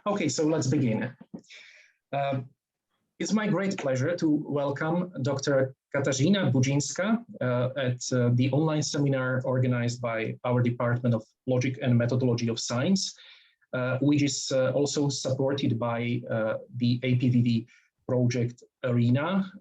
Okay, so let's begin. It's my great pleasure to welcome Dr. Katarzyna Budzynska at the online seminar organized by our Department of Logic and Methodology of Science, which is also supported by the APVV project ARENA.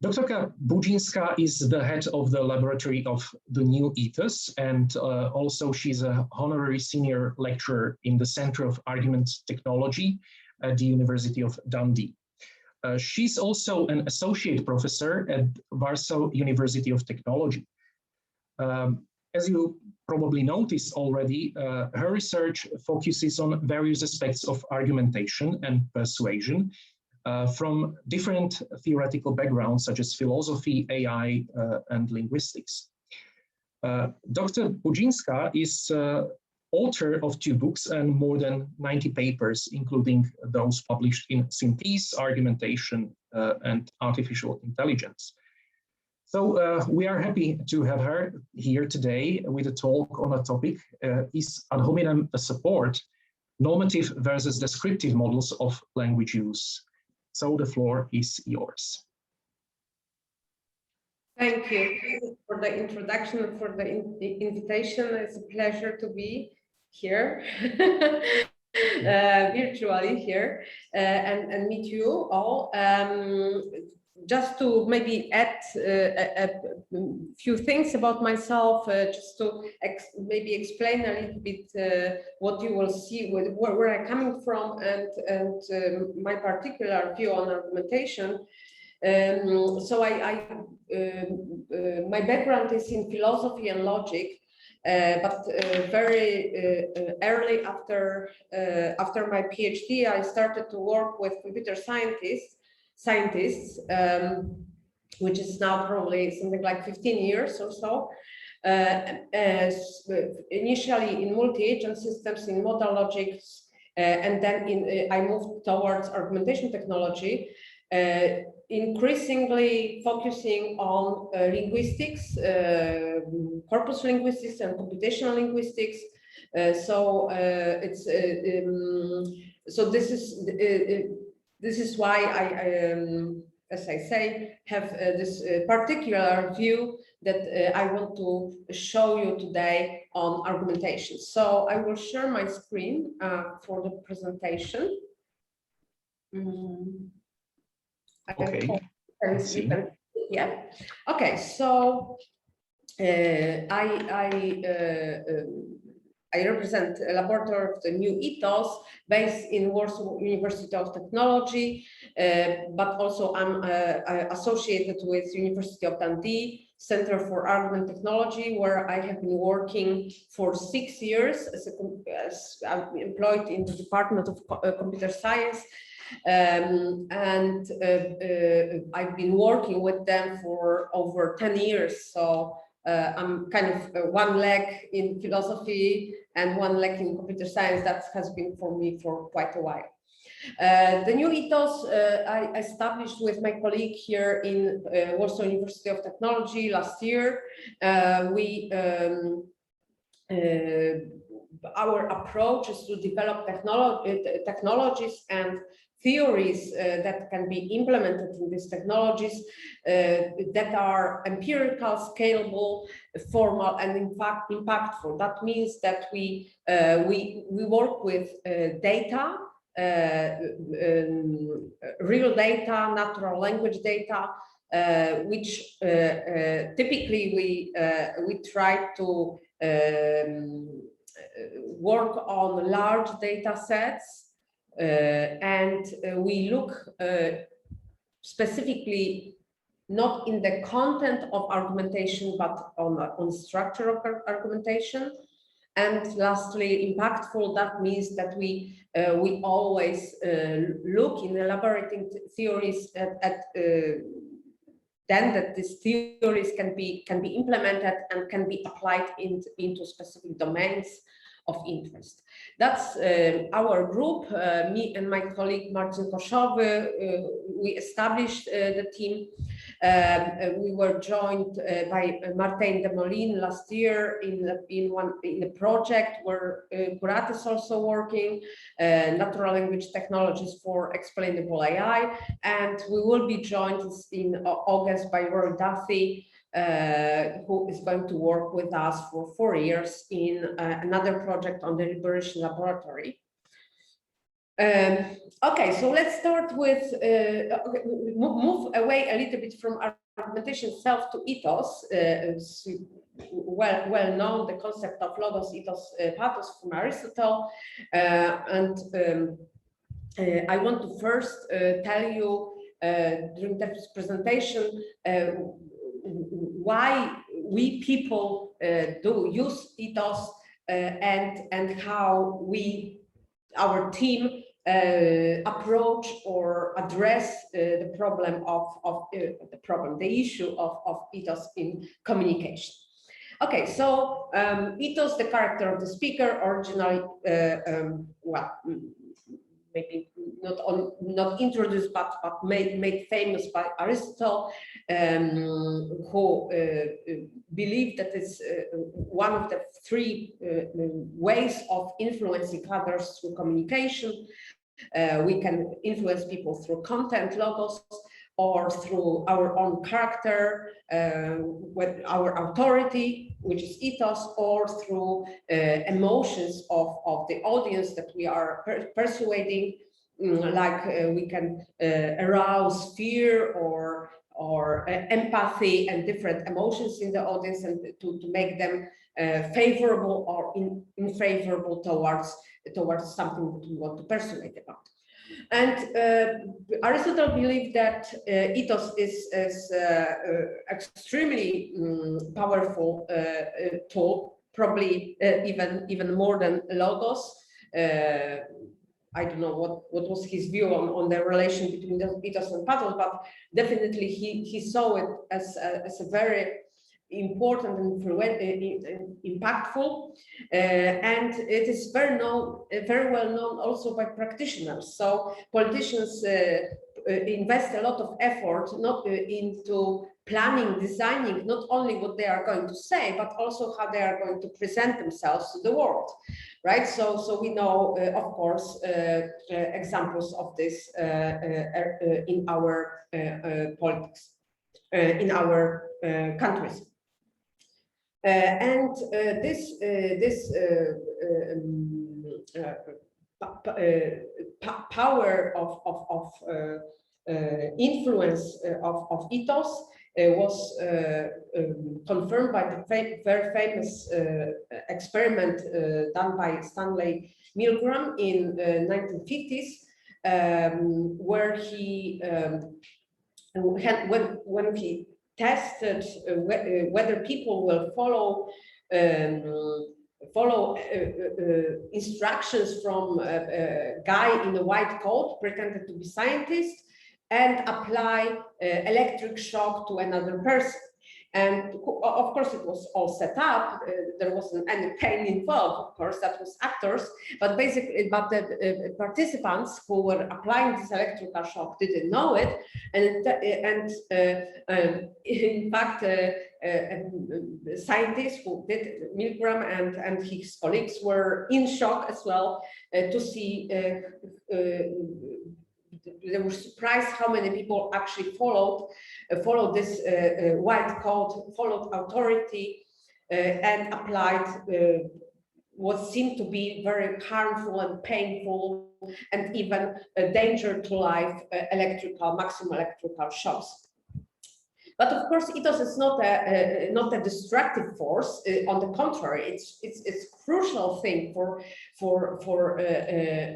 Dr. Budzynska is the head of the laboratory of the new Ethos, and also she's a honorary senior lecturer in the Center of Argument Technology at the University of Dundee. She's also an associate professor at Warsaw University of Technology. As you probably noticed already, her research focuses on various aspects of argumentation and persuasion from different theoretical backgrounds such as philosophy, AI, and linguistics. Dr. Budzynska is author of 2 books and more than 90 papers, including those published in Synthesis, Argumentation, and Artificial Intelligence. So we are happy to have her here today with a talk on a topic, is ad hominem a support, normative versus descriptive models of language use. So the floor is yours. Thank you for the introduction and for the invitation. It's a pleasure to be here, virtually here, and meet you all. Just to maybe add a few things about myself, just to maybe explain a little bit what you will see, where I'm coming from, and my particular view on argumentation. So my background is in philosophy and logic, but very early after my PhD, I started to work with computer scientists, which is now probably something like 15 years or so. Initially in multi-agent systems, in modal logics, and then I moved towards argumentation technology, increasingly focusing on linguistics, corpus linguistics and computational linguistics. So this is why I, as I say, have this particular view that I want to show you today on argumentation. So I will share my screen for the presentation. Okay. Yeah. Okay. So I represent a laboratory of the new Ethos based in Warsaw University of Technology, but also I'm associated with University of Dundee Center for Argument Technology, where I have been working for 6 years as I'm employed in the Department of Computer Science. And I've been working with them for over 10 years. So I'm kind of one leg in philosophy and one leg in computer science. That has been for me for quite a while. The new Ethos I established with my colleague here in Warsaw University of Technology last year. Our approach is to develop technologies and theories that can be implemented in these technologies that are empirical, scalable, formal, and in fact impactful. That means that we work with data, real data, natural language data, which typically we try to work on large data sets. And we look specifically not in the content of argumentation, but on structure of argumentation. And lastly, impactful, that means that we always look in elaborating theories at then that these theories can be implemented and can be applied into specific domains of interest. That's our group. Me and my colleague Marcin Koszowy, we established the team. We were joined by Martin de Molin last year in a project where Corpus is also working, natural language technologies for explainable AI, and we will be joined in August by Roy Duffy, who is going to work with us for 4 years in another project on the Deliberations laboratory. Okay, so let's start with move away a little bit from argumentation itself to ethos. Well known, the concept of logos, ethos, pathos from Aristotle, and I want to first tell you during this presentation why we people do use ethos and how our team approach or address the problem the issue of ethos in communication. Okay, so ethos, the character of the speaker, originally, well, maybe not introduced, but made famous by Aristotle, who believed that it's one of the 3 ways of influencing others through communication. We can influence people through content, logos, or through our own character, with our authority, which is ethos, or through emotions of the audience that we are persuading, like we can arouse fear or empathy and different emotions in the audience, and to make them favorable or unfavorable towards something that we want to persuade about. And Aristotle believed that ethos is extremely powerful tool, probably even more than logos. I don't know what was his view on the relation between the ethos and pathos, but definitely he saw it as a very important and impactful, and it is very well known also by practitioners. So politicians invest a lot of effort not into planning, designing not only what they are going to say, but also how they are going to present themselves to the world, right? So we know, of course, examples of this in our politics, in our countries. And this power of influence of ethos was confirmed by the very famous experiment done by Stanley Milgram in 1950s, where he when he tested whether people will follow instructions from a guy in a white coat pretended to be scientist and apply electric shock to another person. And of course, it was all set up. There wasn't any pain involved. Of course, that was actors. But basically, the participants who were applying this electrical shock didn't know it. And in fact, scientists who did Milgram and his colleagues were in shock as well to see. They were surprised how many people actually followed this white coat, followed authority, and applied what seemed to be very harmful and painful and even a danger to life maximum electrical shocks. But of course, ethos is not a destructive force. On the contrary, it's a crucial thing for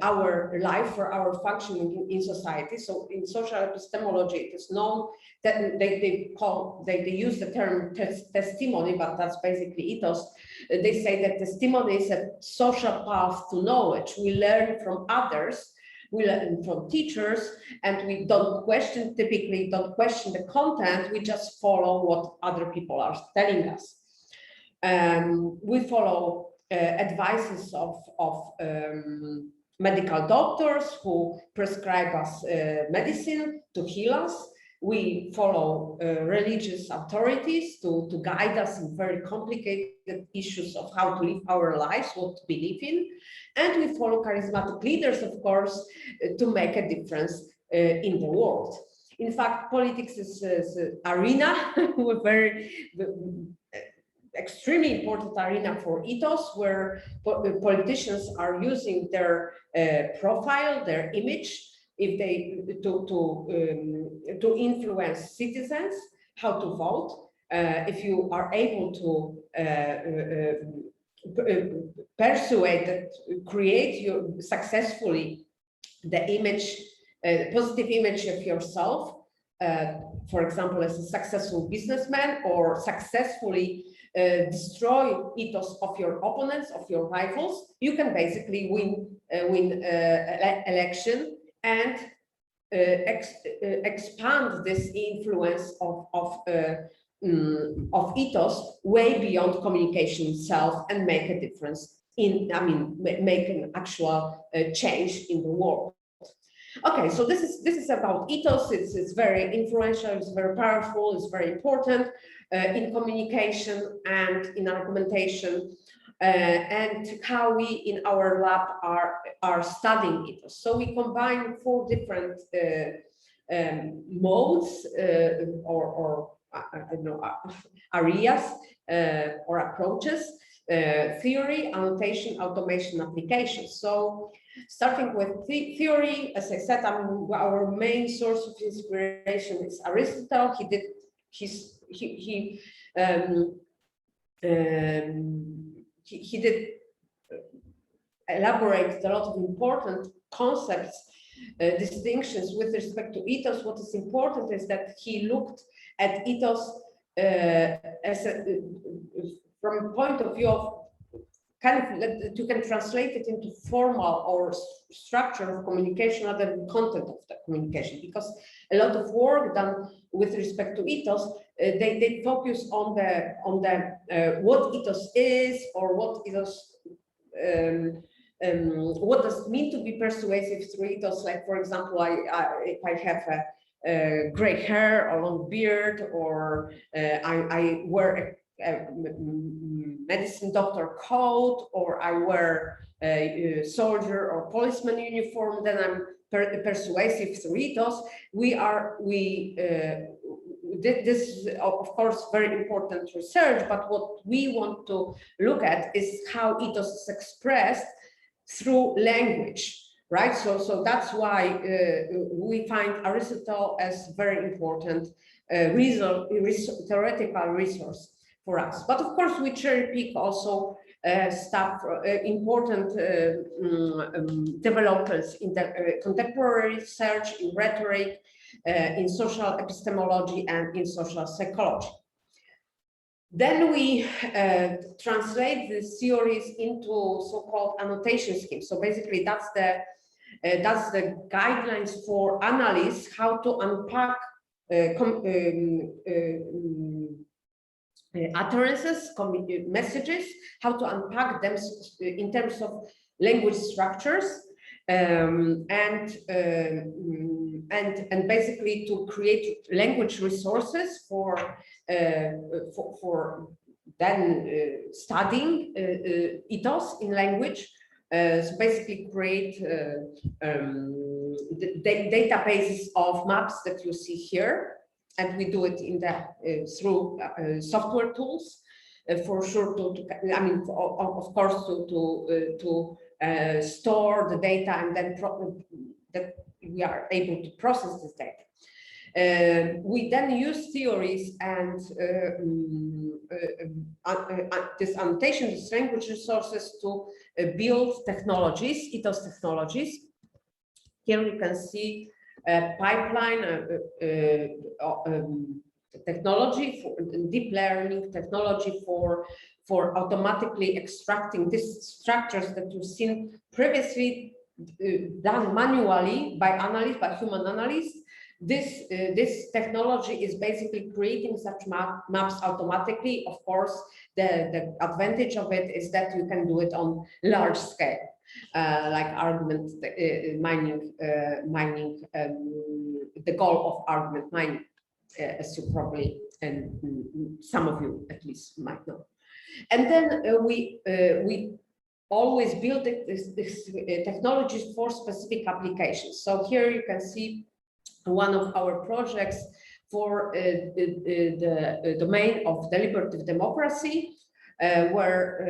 our life, for our functioning in society. So in social epistemology, it is known that they use the term testimony, but that's basically ethos. They say that testimony is a social path to knowledge. We learn from others. We learn from teachers, and we typically don't question the content, we just follow what other people are telling us. We follow advices of medical doctors who prescribe us medicine to heal us. We follow religious authorities to guide us in very complicated issues of how to live our lives, what to believe in. And we follow charismatic leaders, of course, to make a difference in the world. In fact, politics is an arena, a very extremely important arena for ethos, where politicians are using their profile, their image, if they to influence citizens how to vote. If you are able to persuade, that create your successfully the image, positive image of yourself, for example, as a successful businessman, or successfully destroy ethos of your opponents, of your rivals, you can basically win election and expand this influence of ethos way beyond communication itself and make a difference in, make an actual change in the world. Okay, so this is about ethos. It's very influential, it's very powerful, it's very important in communication and in argumentation, and how we in our lab are studying ethos. So we combine 4 different modes or I don't know, areas or approaches: theory, annotation, automation, application. So starting with theory, as I said, our main source of inspiration is Aristotle. He did elaborate a lot of important concepts, distinctions with respect to ethos. What is important is that he looked at ethos as from a point of view of kind of, you can translate it into formal or structure of communication rather than content of the communication, because a lot of work done with respect to ethos, they focus on the what ethos is, or what ethos, what does it mean to be persuasive through ethos. Like, for example, if I have a gray hair or long beard, or I wear a medicine doctor coat, or I wear a soldier or policeman uniform, then I'm persuasive through ethos. This is of course very important research, but what we want to look at is how ethos is expressed through language, right? So that's why we find Aristotle as very important theoretical resource for us. But of course, we cherry pick also stuff, important developments in the contemporary research, in rhetoric, in social epistemology, and in social psychology. Then we translate these theories into so-called annotation schemes. So basically, that's the guidelines for analysts, how to unpack utterances, messages, how to unpack them in terms of language structures, and basically to create language resources for then studying ethos in language. So basically create databases of maps that you see here. And we do it in through software tools, for sure. Of course, to store the data, and then that we are able to process this data. We then use theories and this annotation, these language resources, to build technologies, ethos technologies. Here we can see pipeline technology, for deep learning technology for automatically extracting these structures that you've seen previously done manually by analysts, by human analysts, This technology is basically creating such maps automatically. Of course, the advantage of it is that you can do it on large scale, like argument mining, the goal of argument mining, as you probably, and some of you at least might know. And then we always build this technologies for specific applications. So here you can see one of our projects for the domain of deliberative democracy, where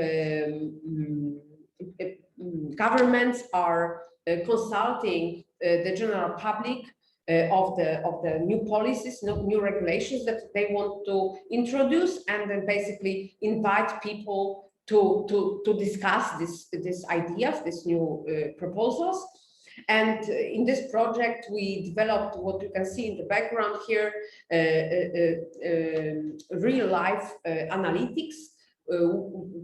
governments are consulting the general public of the new policies, new regulations that they want to introduce, and then basically invite people to discuss these ideas, these new proposals. And in this project, we developed what you can see in the background here, real life analytics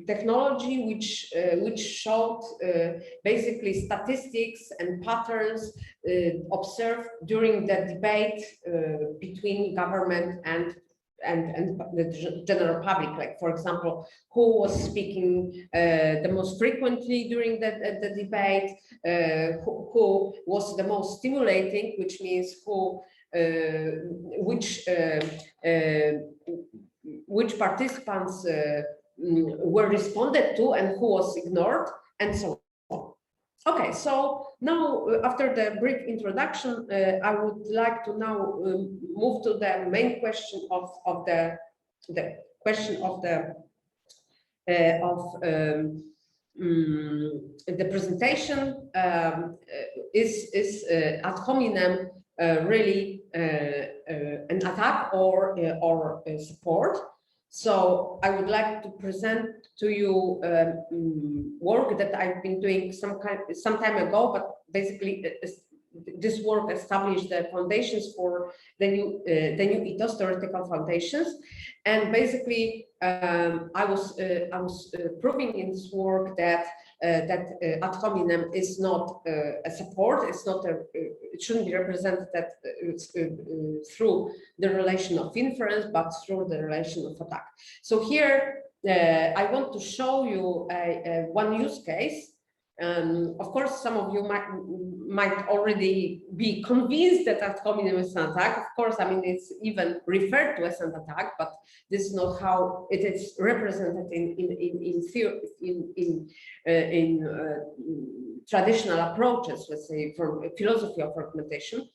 technology, which showed basically statistics and patterns observed during the debate between government and the general public. Like, for example, who was speaking the most frequently during the debate, who was the most stimulating, which means which participants were responded to and who was ignored, and so on. Okay, so now after the brief introduction, I would like to now move to the main question of the presentation. Is ad hominem really an attack or support? So I would like to present to you work that I've been doing some time ago, but basically this work established the foundations for the new Ethos theoretical foundations. And basically I was proving in this work that ad hominem is not a support. It's not it shouldn't be represented through the relation of inference, but through the relation of attack. So here I want to show you one use case. Of course, some of you might already be convinced that ad hominem is an attack. Of course, I mean, it's even referred to as an attack, but this is not how it is represented in traditional approaches, let's say, from a philosophy of argumentation.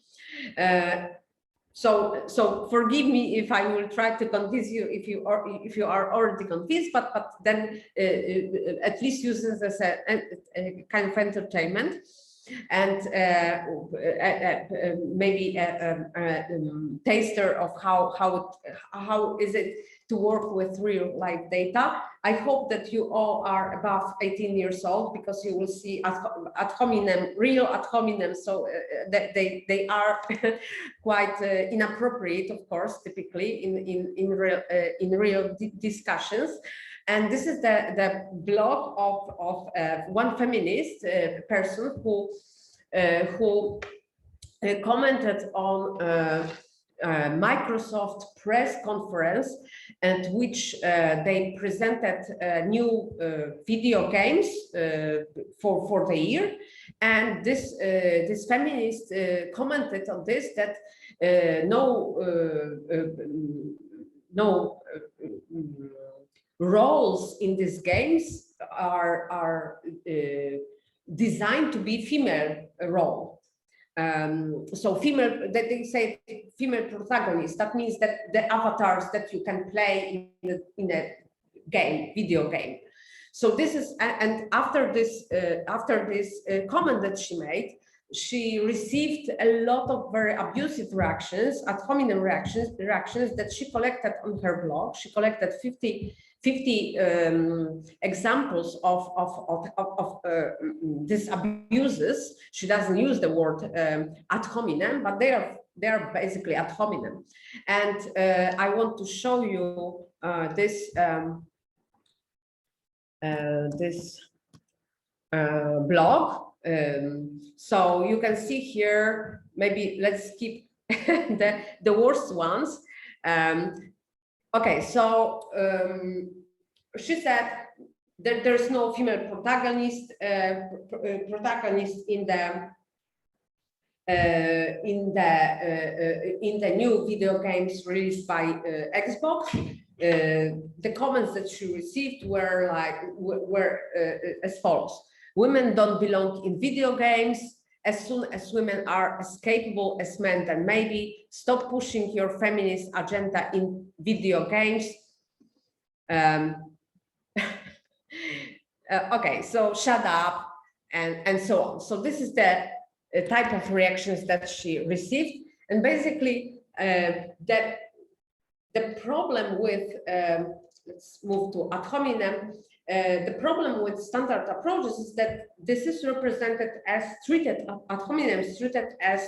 So forgive me if I will try to convince you if you are already convinced, but then at least use this as a kind of entertainment, and maybe a taster of how is it to work with real life data. I hope that you all are above 18 years old, because you will see ad hominem, real ad hominem, so they are quite inappropriate, of course, typically in real discussions. And this is the blog of one feminist person who commented on Microsoft press conference, and which they presented new video games for the year. And this feminist commented on this, that no roles in these games are designed to be female role. So female, that they say female protagonist, that means that the avatars that you can play in a game, video game. So this is, and after this comment that she made, she received a lot of very abusive reactions, ad hominem reactions that she collected on her blog. She collected 50 examples of these abuses. She doesn't use the word ad hominem, but they are basically ad hominem. And I want to show you this blog. So you can see here, maybe let's skip the worst ones. Okay, so she said that there's no female protagonist in the new video games released by Xbox. The comments that she received were as follows: women don't belong in video games. As soon as women are as capable as men, then maybe stop pushing your feminist agenda in video games. Okay, so shut up and so on. So this is the type of reactions that she received, and basically the problem with let's move to ad hominem. The problem with standard approaches is that this is represented as ad hominem is treated as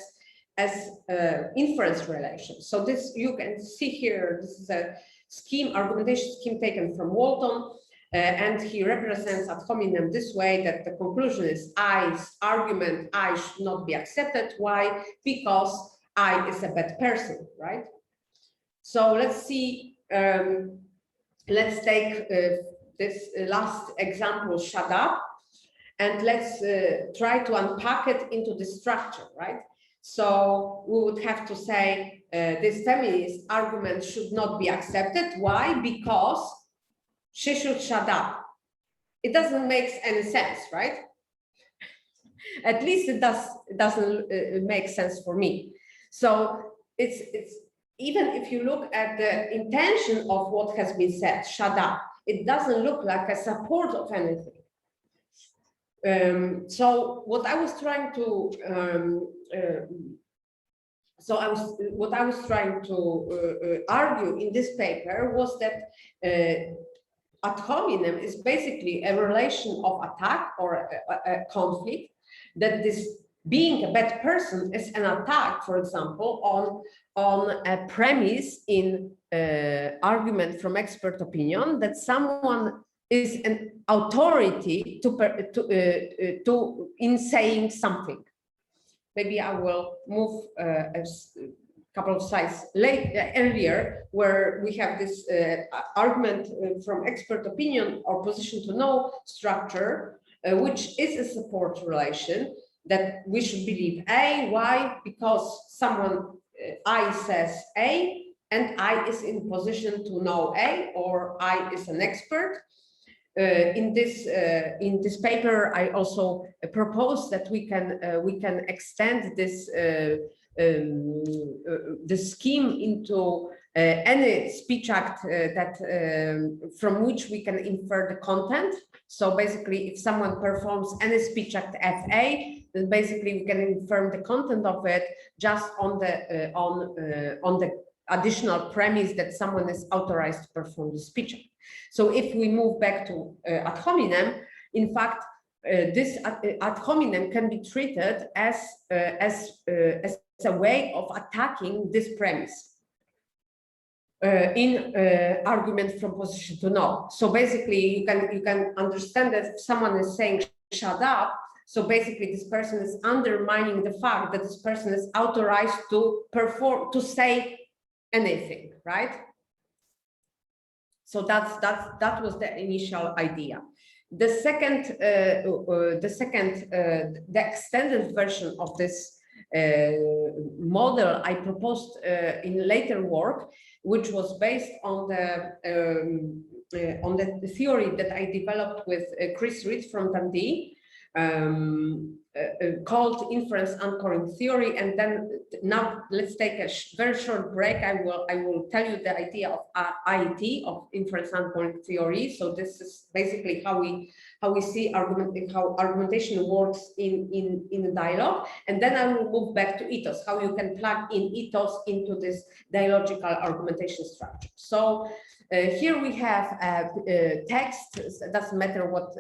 inference relations. So this, you can see here, this is a scheme, argumentation scheme taken from Walton, and he represents ad hominem this way, that the conclusion is I's argument, I should not be accepted. Why? Because I is a bad person, right? So let's see, let's take this last example, shut up, and let's try to unpack it into the structure, right? So we would have to say this feminist argument should not be accepted. Why? Because she should shut up. It doesn't make any sense, right? At least it doesn't make sense for me. So it's even if you look at the intention of what has been said, shut up, it doesn't look like a support of anything. So what I was trying to argue in this paper was that ad hominem is basically a relation of attack or a conflict, that this being a bad person is an attack, for example, on a premise in argument from expert opinion that someone is an authority in saying something. Maybe I will move a couple of slides earlier, where we have this argument from expert opinion or position to know structure, which is a support relation, that we should believe A. Why? Because someone, I says A, and I is in position to know A, or I is an expert. In this paper, I also propose that we can extend this the scheme into any speech act from which we can infer the content. So basically, if someone performs any speech act FA, then basically we can infer the content of it just on the additional premise that someone is authorized to perform the speech act. So if we move back to ad hominem, in fact, this ad hominem can be treated as a way of attacking this premise in argument from position to know. So basically, you can understand that if someone is saying shut up, so basically this person is undermining the fact that this person is authorized to say anything, right? So that was the initial idea. The extended version of this model I proposed in later work, which was based on the theory that I developed with Chris Reed from Dundee, called inference anchoring theory. And then now let's take a very short break. I will tell you the idea of IET, of inference anchoring theory. So this is basically how we see how argumentation works in a dialogue. And then I will move back to ethos, how you can plug in ethos into this dialogical argumentation structure. So here we have a text. It doesn't matter what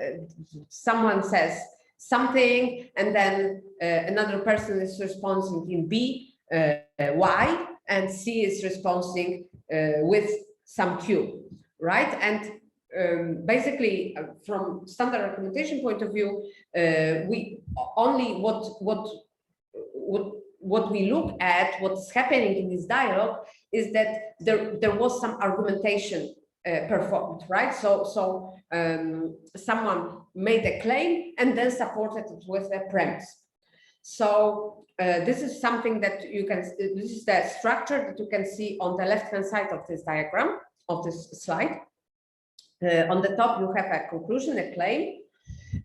someone says something, and then another person is responding in B, Y, and C is responding with some Q, right? And basically, from standard argumentation point of view, we only what what we look at, what's happening in this dialogue, is that there was some argumentation performed, right? So someone made a claim and then supported it with a premise. So this is something that you can, this is the structure that you can see on the left-hand side of this diagram, of this slide. On the top, you have a conclusion, a claim,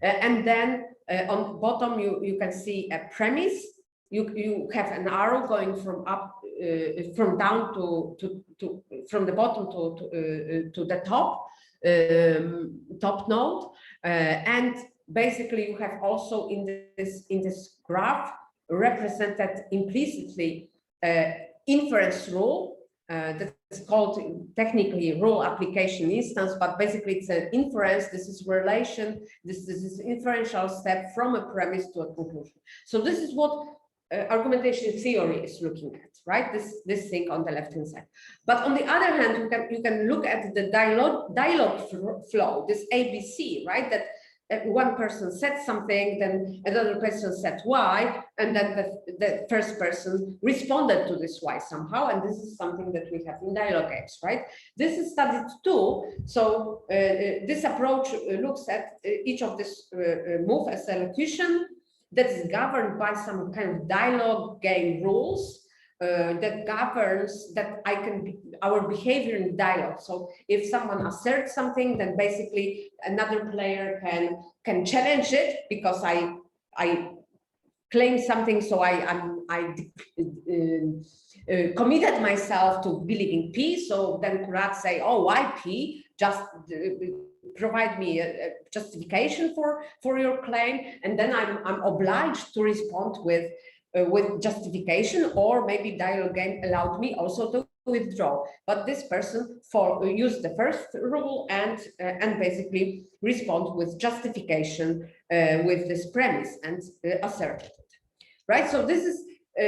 and then on the bottom, you can see a premise. You have an arrow going from up, from down from the bottom to the top, top node, and basically you have also in this graph represented implicitly inference rule. That's called technically rule application instance, but basically it's an inference. This is relation. This is inferential step from a premise to a conclusion. So this is what argumentation theory is looking at, right? This thing on the left hand side. But on the other hand, you can look at the dialogue flow, this ABC, right? That one person said something, then another person said why, and then the first person responded to this why somehow, and this is something that we have in dialogue games, right? This is studied too. So this approach looks at each of this move as a locution that is governed by some kind of dialogue game rules that governs that our behavior in dialogue. So if someone asserts something, then basically another player can challenge it because I claim something, so I committed myself to believing P. So then Kurat say, oh, why P? Just provide me a justification for your claim, and then I'm obliged to respond with justification, or maybe dialogue game allowed me also to withdraw. But this person used the first rule and basically respond with justification with this premise and asserted it, right? So this is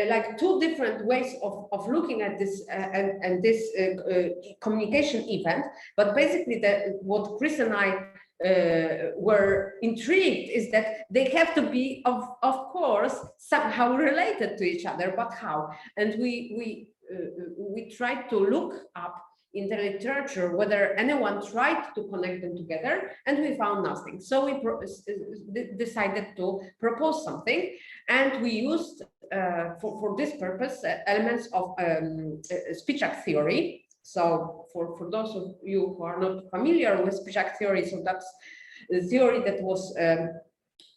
like two different ways of looking at this and this communication event. But basically what Chris and I were intrigued is that they have to be, of course, somehow related to each other, but how? And we tried to look up in the literature whether anyone tried to connect them together, and we found nothing. So we decided to propose something, and we used for this purpose elements of speech-act theory. So for those of you who are not familiar with speech-act theory, so that's the theory that was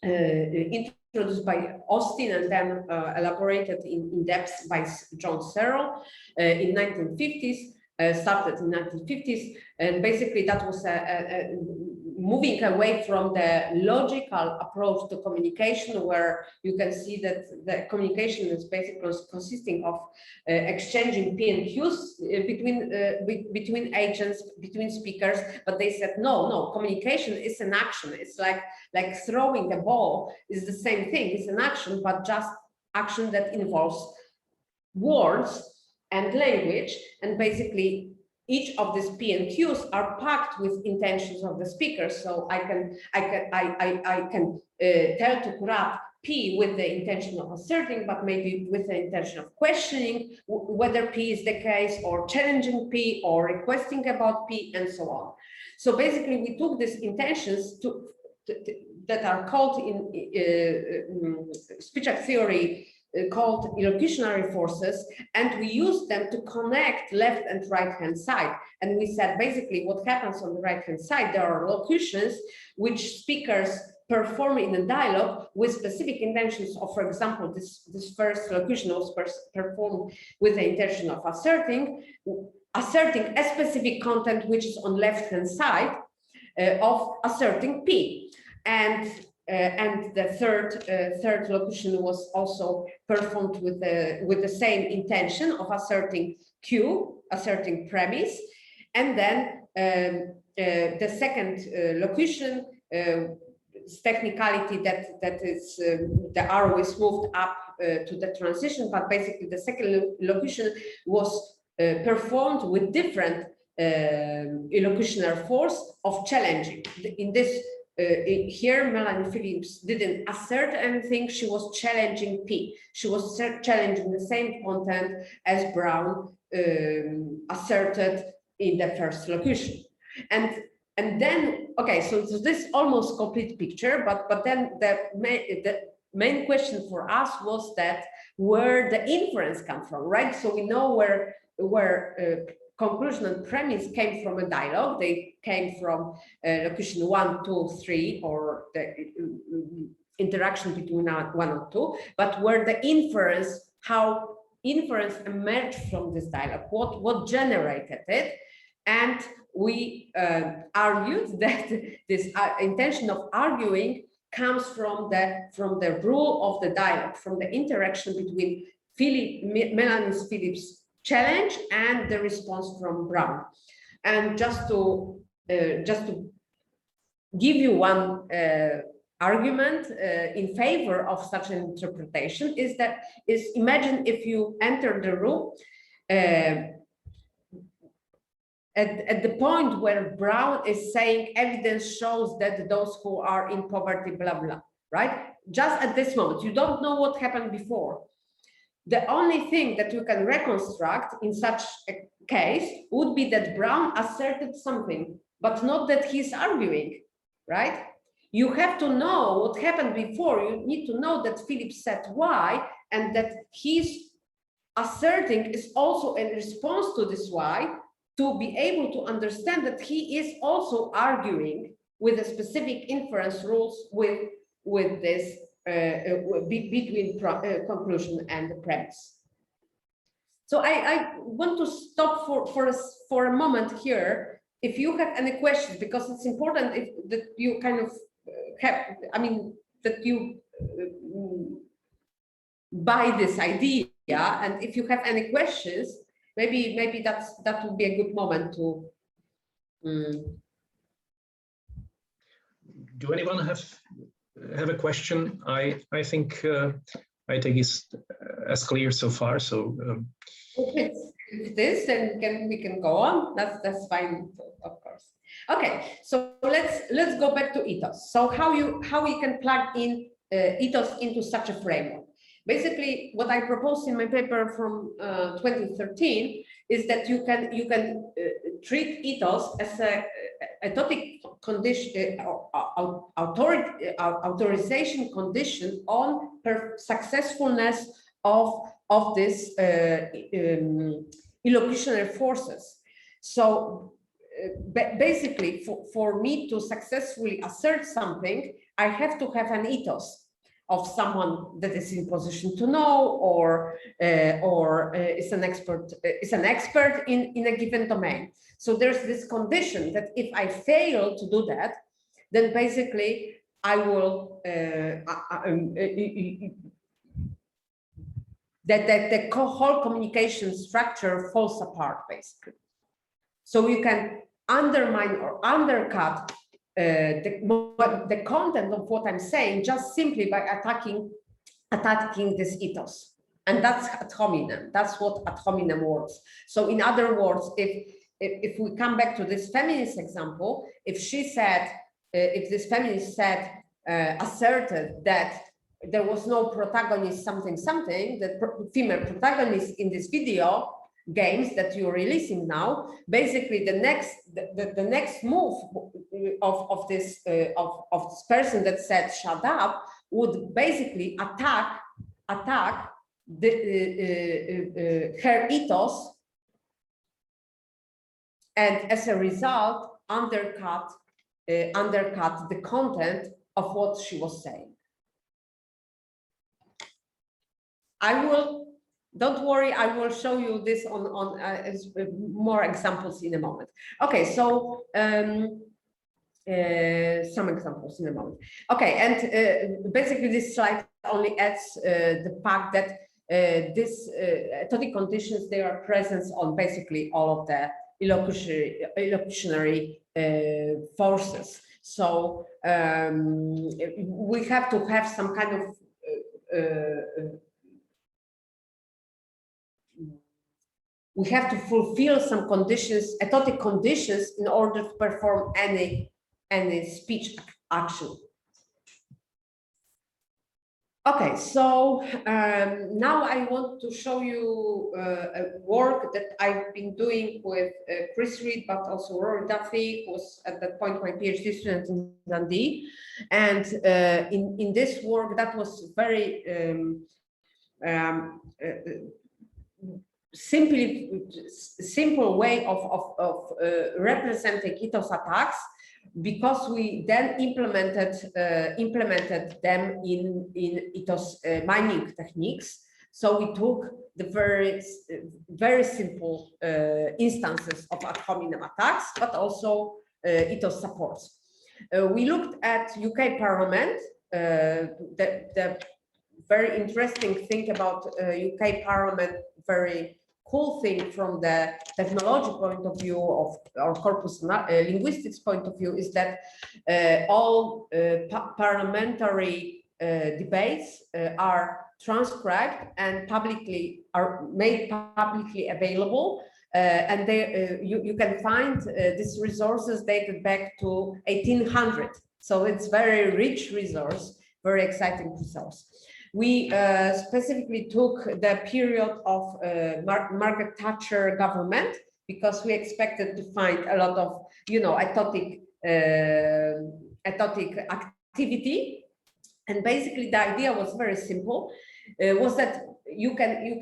introduced by Austin and then elaborated in depth by John Searle in 1950s, started in 1950s, and basically that was moving away from the logical approach to communication, where you can see that the communication is basically consisting of exchanging P and Qs between agents, between speakers. But they said, no, communication is an action. It's like throwing a ball is the same thing. It's an action, but just action that involves words and language, and basically each of these P and Qs are packed with intentions of the speaker. So I can tell to Kurat P with the intention of asserting, but maybe with the intention of questioning whether P is the case, or challenging P, or requesting about P, and so on. So basically, we took these intentions that are called in speech-act theory called illocutionary forces, and we used them to connect left and right hand side. And we said basically what happens on the right hand side, there are locutions which speakers perform in a dialogue with specific intentions of, for example, this first locution was performed with the intention of asserting a specific content which is on left hand side of asserting P. And the third locution was also performed with the same intention of asserting Q, asserting premise, and then the second locution, technicality that is the arrow is moved up to the transition, but basically the second locution was performed with different illocutionary force of challenging. In this here Melanie Phillips didn't assert anything, she was challenging P. She was challenging the same content as Brown asserted in the first locution. And then, okay, so this almost complete picture, but then the main question for us was that where the inference come from, right? So we know where conclusion and premise came from a dialogue. They came from locution 1, 2, 3, or the interaction between 1 and 2, but where the inference, how inference emerged from this dialogue, what generated it. And we argued that this intention of arguing comes from the rule of the dialogue, from the interaction between Melanie Phillips' challenge and the response from Brown. And just to give you one argument in favor of such an interpretation is imagine if you enter the room at the point where Brown is saying evidence shows that those who are in poverty, blah, blah, right? Just at this moment, you don't know what happened before. The only thing that you can reconstruct in such a case would be that Brown asserted something, but not that he's arguing, right? You have to know what happened before. You need to know that Phillips said why, and that his asserting is also in response to this why, to be able to understand that he is also arguing with the specific inference rules with this between conclusion and the premise. So I want to stop for a moment here. If you have any questions, because it's important that you kind of have, I mean, that you buy this idea, and if you have any questions, maybe that would be a good moment to. Do anyone have a question? I think I take it as clear so far. So if this, then we can go on. That's fine, of course. Okay, so let's go back to Ethos. So how we can plug in Ethos into such a framework? Basically, what I proposed in my paper from 2013 is that you can treat Ethos as a topic condition, authorization condition on successfulness of this illocutionary forces. So basically, for me to successfully assert something, I have to have an ethos of someone that is in position to know, or is an expert in a given domain. So there's this condition that if I fail to do that, then basically I will that the whole communication structure falls apart, basically. So you can undermine or undercut the content of what I'm saying just simply by attacking this ethos. And that's ad hominem. That's what ad hominem works. So in other words, if we come back to this feminist example, if she said, if this feminist said, asserted that there was no protagonist something, the female protagonist in this video games that you're releasing now, basically the next move of this person that said shut up would basically attack her ethos, and as a result undercut the content of what she was saying. Don't worry, I will show you this on more examples in a moment. Okay, so some examples in a moment. Okay, and basically this slide only adds the fact that this totic conditions, they are present on basically all of the illocutionary forces. So we have to have some kind of we have to fulfill some conditions, etotic conditions, in order to perform any speech action. Okay, so now I want to show you a work that I've been doing with Chris Reed, but also Rory Duffy, who was at that point my PhD student in Dundee. And in this work, that was very simple way of representing Ethos attacks, because we then implemented them in Ethos mining techniques. So we took the very simple instances of ad hominem attacks, but also Ethos supports. We looked at UK Parliament. The very interesting thing about UK Parliament, very cool thing from the technology point of view of our corpus linguistics point of view, is that all parliamentary debates are transcribed and made publicly available, and you can find these resources dated back to 1800. So it's very rich resource, very exciting resource. We specifically took the period of Margaret Thatcher government, because we expected to find a lot of, etotic activity. And basically the idea was very simple, was that you can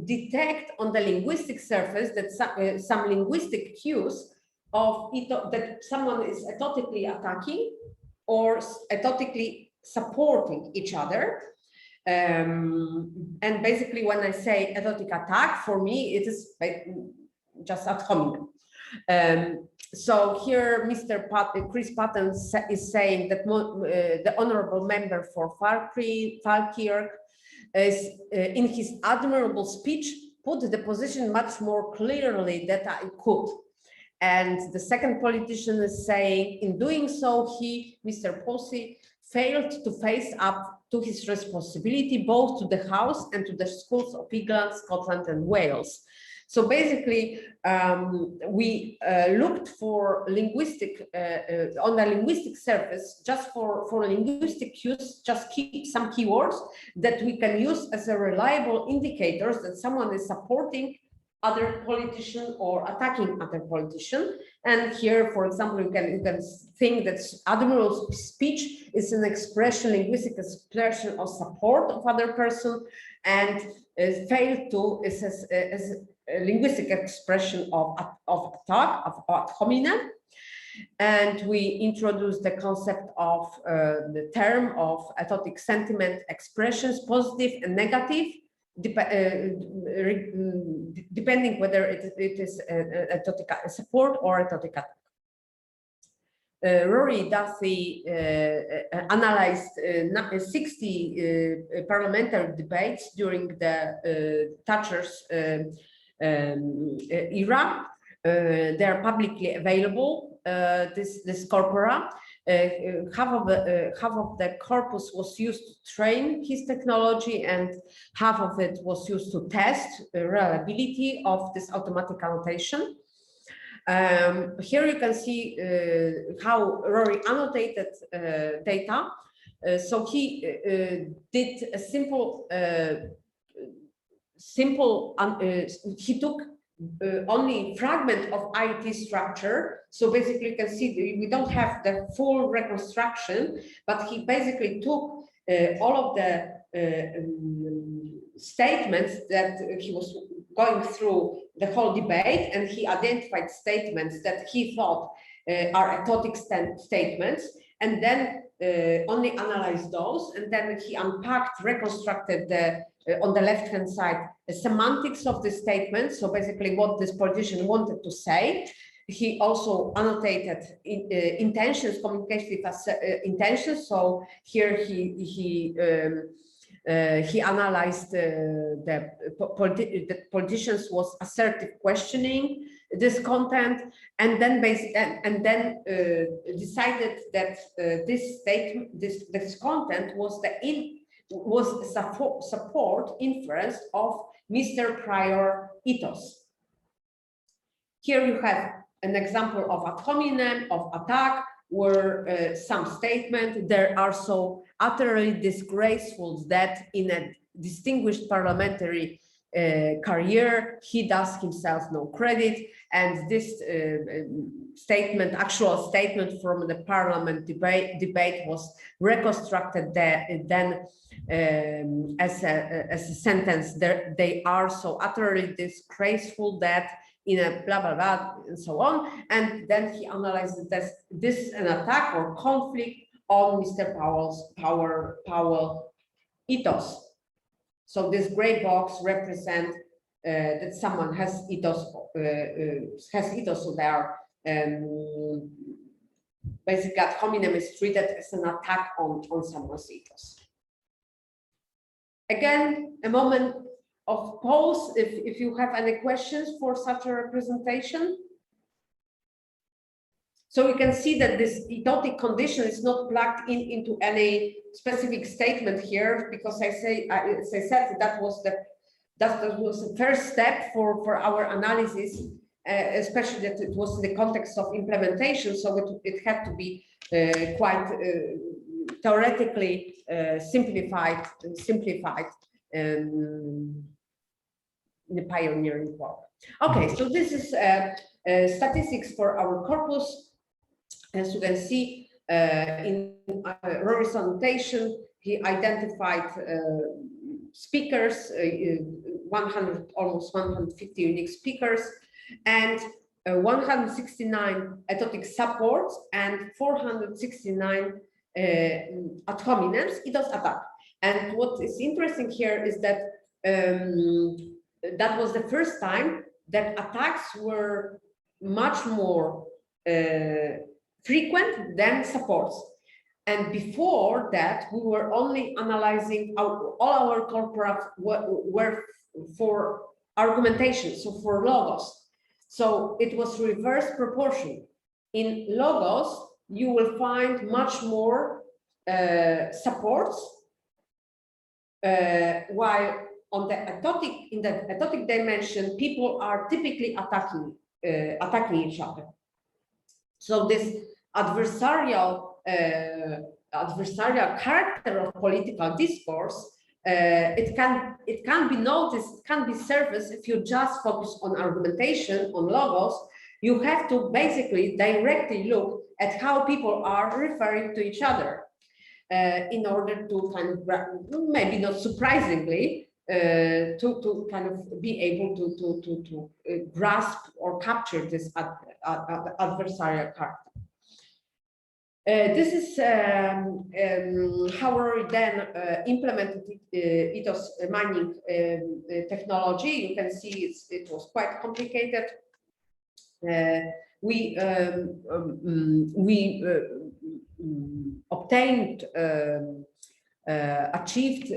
detect on the linguistic surface that some linguistic cues of that someone is etotically attacking or etotically supporting each other. And basically, when I say etotic attack, for me, it is just ad hominem. So here, Mr. Chris Patton is saying that the honorable member for Falkirk is, in his admirable speech, put the position much more clearly than I could. And the second politician is saying, in doing so, Mr. Posey, failed to face up to his responsibility, both to the House and to the schools of England, Scotland, and Wales. So basically, we looked for linguistic, on the linguistic surface, just for linguistic cues, just keep some keywords that we can use as a reliable indicators that someone is supporting other politician or attacking other politician. And here, for example, you can think that admirable speech is an expression, linguistic expression of support of other person, and failed to is a linguistic expression of attack, of ad hominem. And we introduced the concept of the term of etotic sentiment expressions, positive and negative, depending whether it is etotic support or etotic attack. Rory Duffy analyzed 60 parliamentary debates during the Thatcher's era. They are publicly available. This corpora. Half of the corpus was used to train his technology, and half of it was used to test the reliability of this automatic annotation. Here you can see how Rory annotated data. So he did a he took only fragment of IT structure. So basically you can see we don't have the full reconstruction, but he basically took all of the statements that he was going through the whole debate, and he identified statements that he thought are etotic statements, and then only analyzed those, and then he unpacked, reconstructed the on the left-hand side, the semantics of the statement. So basically what this politician wanted to say. He also annotated intentions, communicative intentions. So here he analyzed the politicians was assertive questioning this content, and then decided that this statement, this content was support inference of Mr. Prior ethos. Here you have an example of ad hominem, of attack, were some statements that are so utterly disgraceful that in a distinguished parliamentary career, he does himself no credit. And this actual statement from the parliament debate was reconstructed then as a sentence. They are so utterly disgraceful that in a blah, blah, blah, and so on. And then he analyzed this an attack or conflict on Mr. Powell ethos. So this gray box represents that someone has ethos, so they are basically ad hominem is treated as an attack on someone's ethos. Again, a moment of pause if you have any questions for such a representation. So you can see that this etotic condition is not plugged into any specific statement here, because as I said, that was the first step for our analysis, especially that it was in the context of implementation. So it had to be quite theoretically simplified in the pioneering work. Okay, so this is statistics for our corpus. As you can see, in Rory's annotation, he identified speakers, almost 150 unique speakers, and 169 etotic supports and 469 ad hominems, ethos attack. And what is interesting here is that that was the first time that attacks were much more frequent than supports. And before that, we were only analyzing all our corpora were for argumentation, so for logos. So it was reverse proportion. In logos, you will find much more supports, while on the in the etotic dimension, people are typically attacking each other. So this adversarial character of political discourse, it can be noticed, can be surfaced if you just focus on argumentation, on logos. You have to basically directly look at how people are referring to each other in order to kind of, maybe not surprisingly, to kind of be able to grasp or capture this adversarial character. This is how we then implemented ethos mining technology. You can see it was quite complicated. We obtained, achieved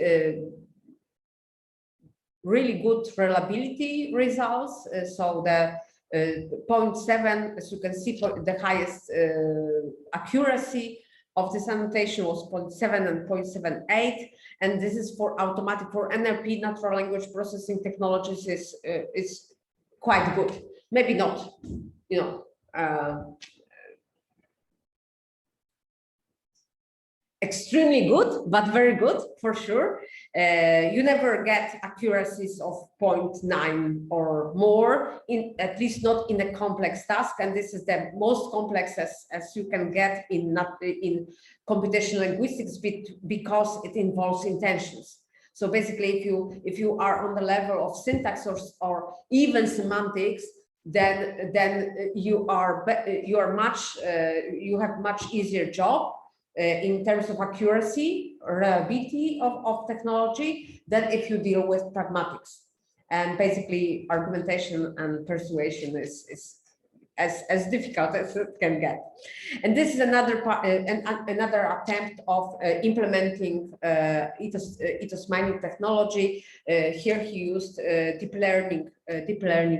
really good reliability results. So the 0.7, as you can see, for the highest accuracy of this annotation was 0.7 and 0.78, and this is for automatic, for NLP, natural language processing technologies, is quite good. Maybe not, you know, extremely good, but very good for sure. You never get accuracies of 0.9 or more, at least not in a complex task, and this is the most complex as you can get in computational linguistics, because it involves intentions. So basically, if you are on the level of syntax or even semantics, then you have much easier job in terms of accuracy, reliability of technology, than if you deal with pragmatics. And basically, argumentation and persuasion is as difficult as it can get. And this is another attempt of implementing ethos mining technology. Here he used deep learning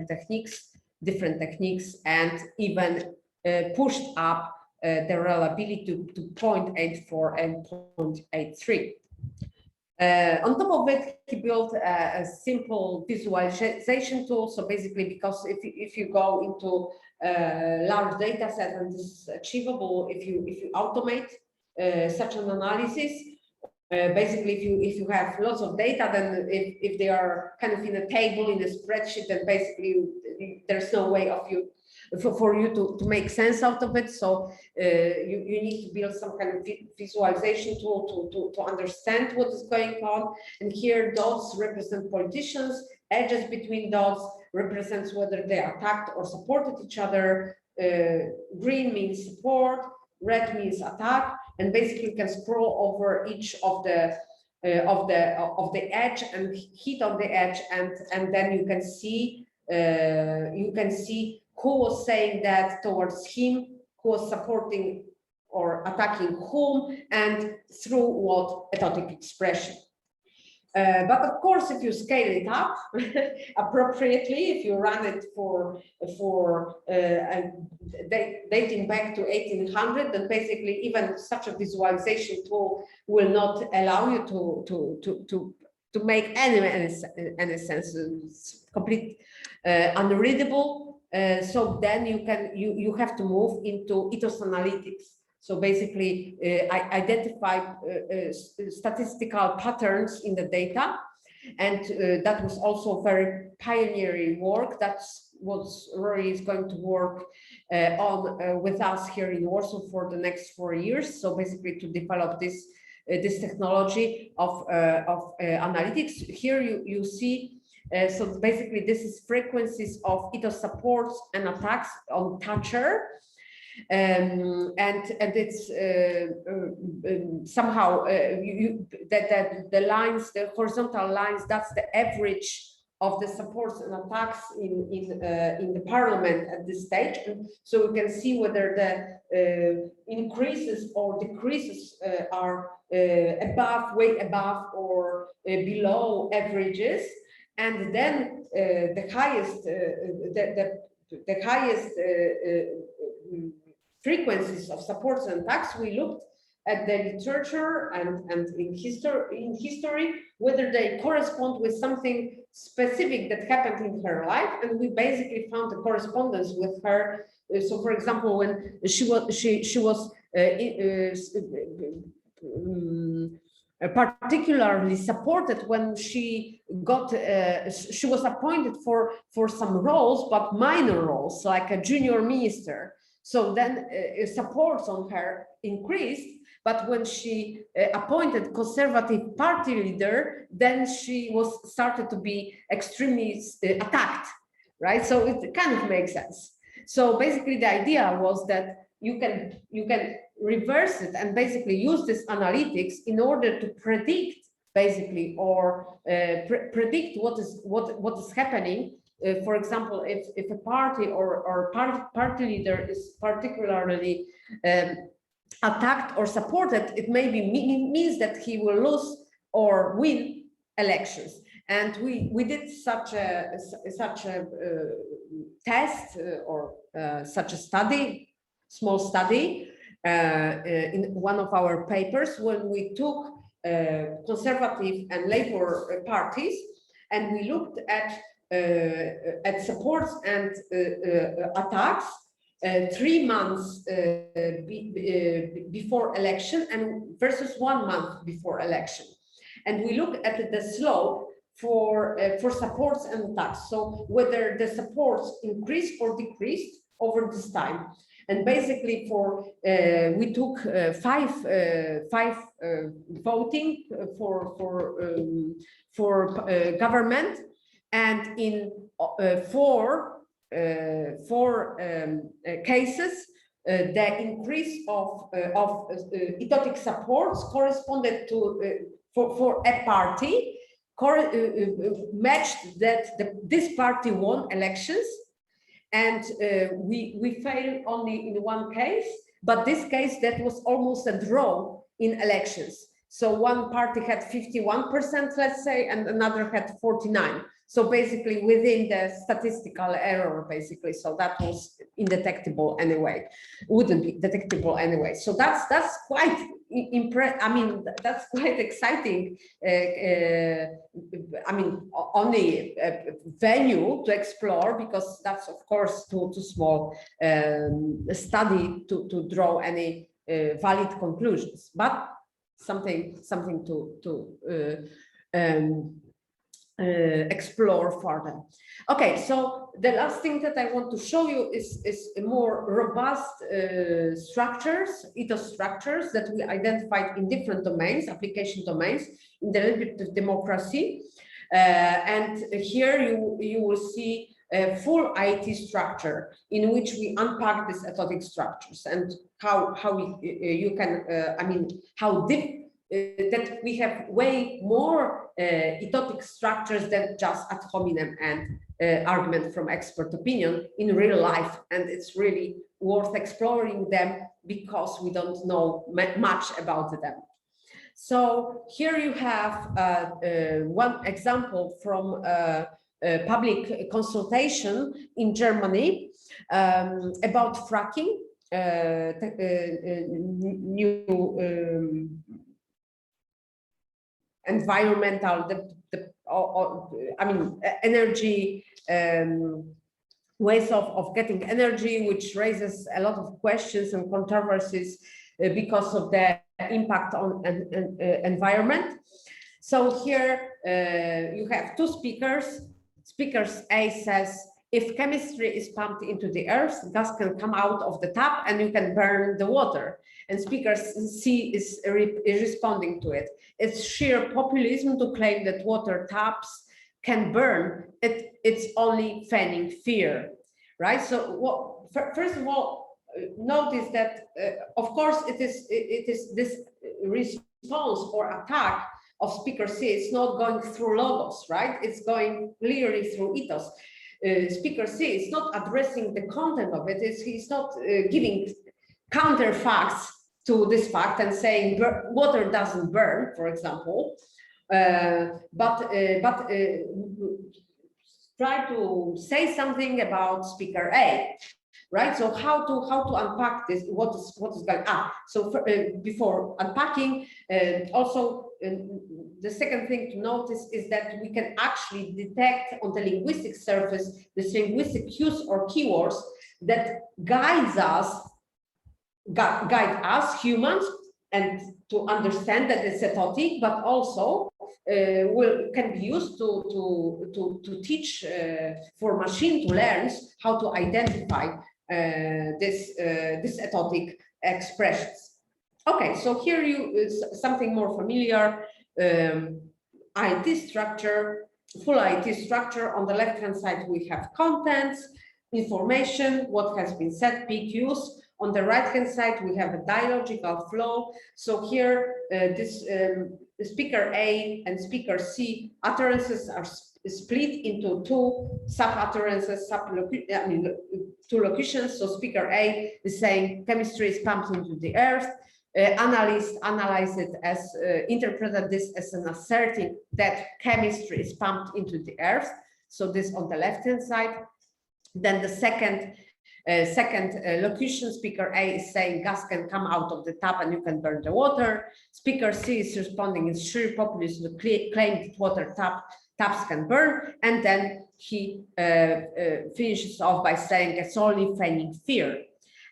techniques, different techniques, and even pushed up the reliability to 0.84 and 0.83. On top of it, he built a simple visualization tool. So basically, because if you go into a large data set, and this is achievable if you automate such an analysis. Basically, if you have lots of data, then if they are kind of in a table, in a spreadsheet, then basically there's no way of you for you to make sense out of it. So you need to build some kind of visualization tool to understand what is going on. And here dots represent politicians, edges between dots represents whether they attacked or supported each other. Green means support, red means attack, and basically you can scroll over each of the edge and hit on the edge, and then you can see who was saying that towards him, who was supporting or attacking whom, and through what ethotic expression. But of course, if you scale it up appropriately, if you run it for dating back to 1800, then basically even such a visualization tool will not allow you to make any sense. It's complete unreadable. So then you have to move into ethos analytics. So basically, identify statistical patterns in the data, and that was also very pioneering work. That's what Rory is going to work on with us here in Warsaw for the next 4 years. So basically, to develop this technology of analytics. Here you see. So basically, this is frequencies of ethos supports and attacks on Thatcher. And it's somehow the lines, the horizontal lines, that's the average of the supports and attacks in the parliament at this stage. And so we can see whether the increases or decreases are above, way above, or below averages. And then the highest frequencies of supports and attacks, we looked at the literature and in history, whether they correspond with something specific that happened in her life, and we basically found a correspondence with her. So, for example, when she was particularly supported when she was appointed for some roles, but minor roles, like a junior minister. So then supports on her increased, but when she appointed Conservative Party leader, then she started to be extremely attacked, right? So it kind of makes sense. So basically the idea was that you can reverse it and basically use this analytics in order to predict basically or predict what is happening. For example, if a party or party leader is particularly attacked or supported, it maybe means that he will lose or win elections. And we did such a test or such a study, small study, in one of our papers when we took Conservative and Labour parties and we looked at supports and attacks 3 months before election and versus 1 month before election, and we look at the slope for supports and attacks. So whether the supports increased or decreased over this time, and basically we took five voting for government. And in four cases, the increase of ethotic supports corresponded to for a party matched that this party won elections, and we failed only in one case. But this case that was almost a draw in elections. So one party had 51%, let's say, and another had 49%. So basically within the statistical error, basically. So that was indetectable anyway, wouldn't be detectable anyway. So that's quite that's quite exciting. Only venue to explore, because that's of course too small study to draw any valid conclusions, but something to explore further. Okay, so the last thing that I want to show you is more robust structures, ethos structures that we identified in different domains, application domains in deliberative democracy. And here you will see a full IT structure in which we unpack these ethotic structures and how you can, how deep that we have way more ethotic structures than just ad hominem and argument from expert opinion in real life. And it's really worth exploring them because we don't know much about them. So here you have one example from a public consultation in Germany about fracking, new environmental, energy, ways of getting energy, which raises a lot of questions and controversies because of the impact on environment. So here you have two speakers. Speaker A says, if chemistry is pumped into the earth, gas can come out of the tap and you can burn the water. And speaker C is responding to it. It's sheer populism to claim that water taps can burn. It's only feigning fear, right? So first of all, notice that, of course, it is this response or attack of speaker C. It's not going through logos, right? It's going clearly through ethos. Speaker C is not addressing the content of it. He's not giving counter facts to this fact and saying water doesn't burn, for example, but try to say something about speaker A, right? So how to unpack this? What is going on? So before unpacking, also the second thing to notice is that we can actually detect on the linguistic surface this linguistic cues or keywords that guide us humans, and to understand that it's ethotic, but also can be used to teach for machine to learn how to identify this ethotic expressions. Okay, so here is something more familiar. IT structure, full IT structure. On the left-hand side, we have contents, information, what has been said, PQs. On the right-hand side, we have a dialogical flow. So here, speaker A and speaker C utterances are split into two sub-utterances, two locutions. So speaker A is saying chemistry is pumped into the earth. Analysts analyze it as, interpreted this as an asserting that chemistry is pumped into the earth. So this on the left-hand side. Then the second locution, speaker A is saying gas can come out of the tap and you can burn the water. Speaker C is responding in sheer populism to claim that water taps can burn. And then he finishes off by saying it's only feigning fear.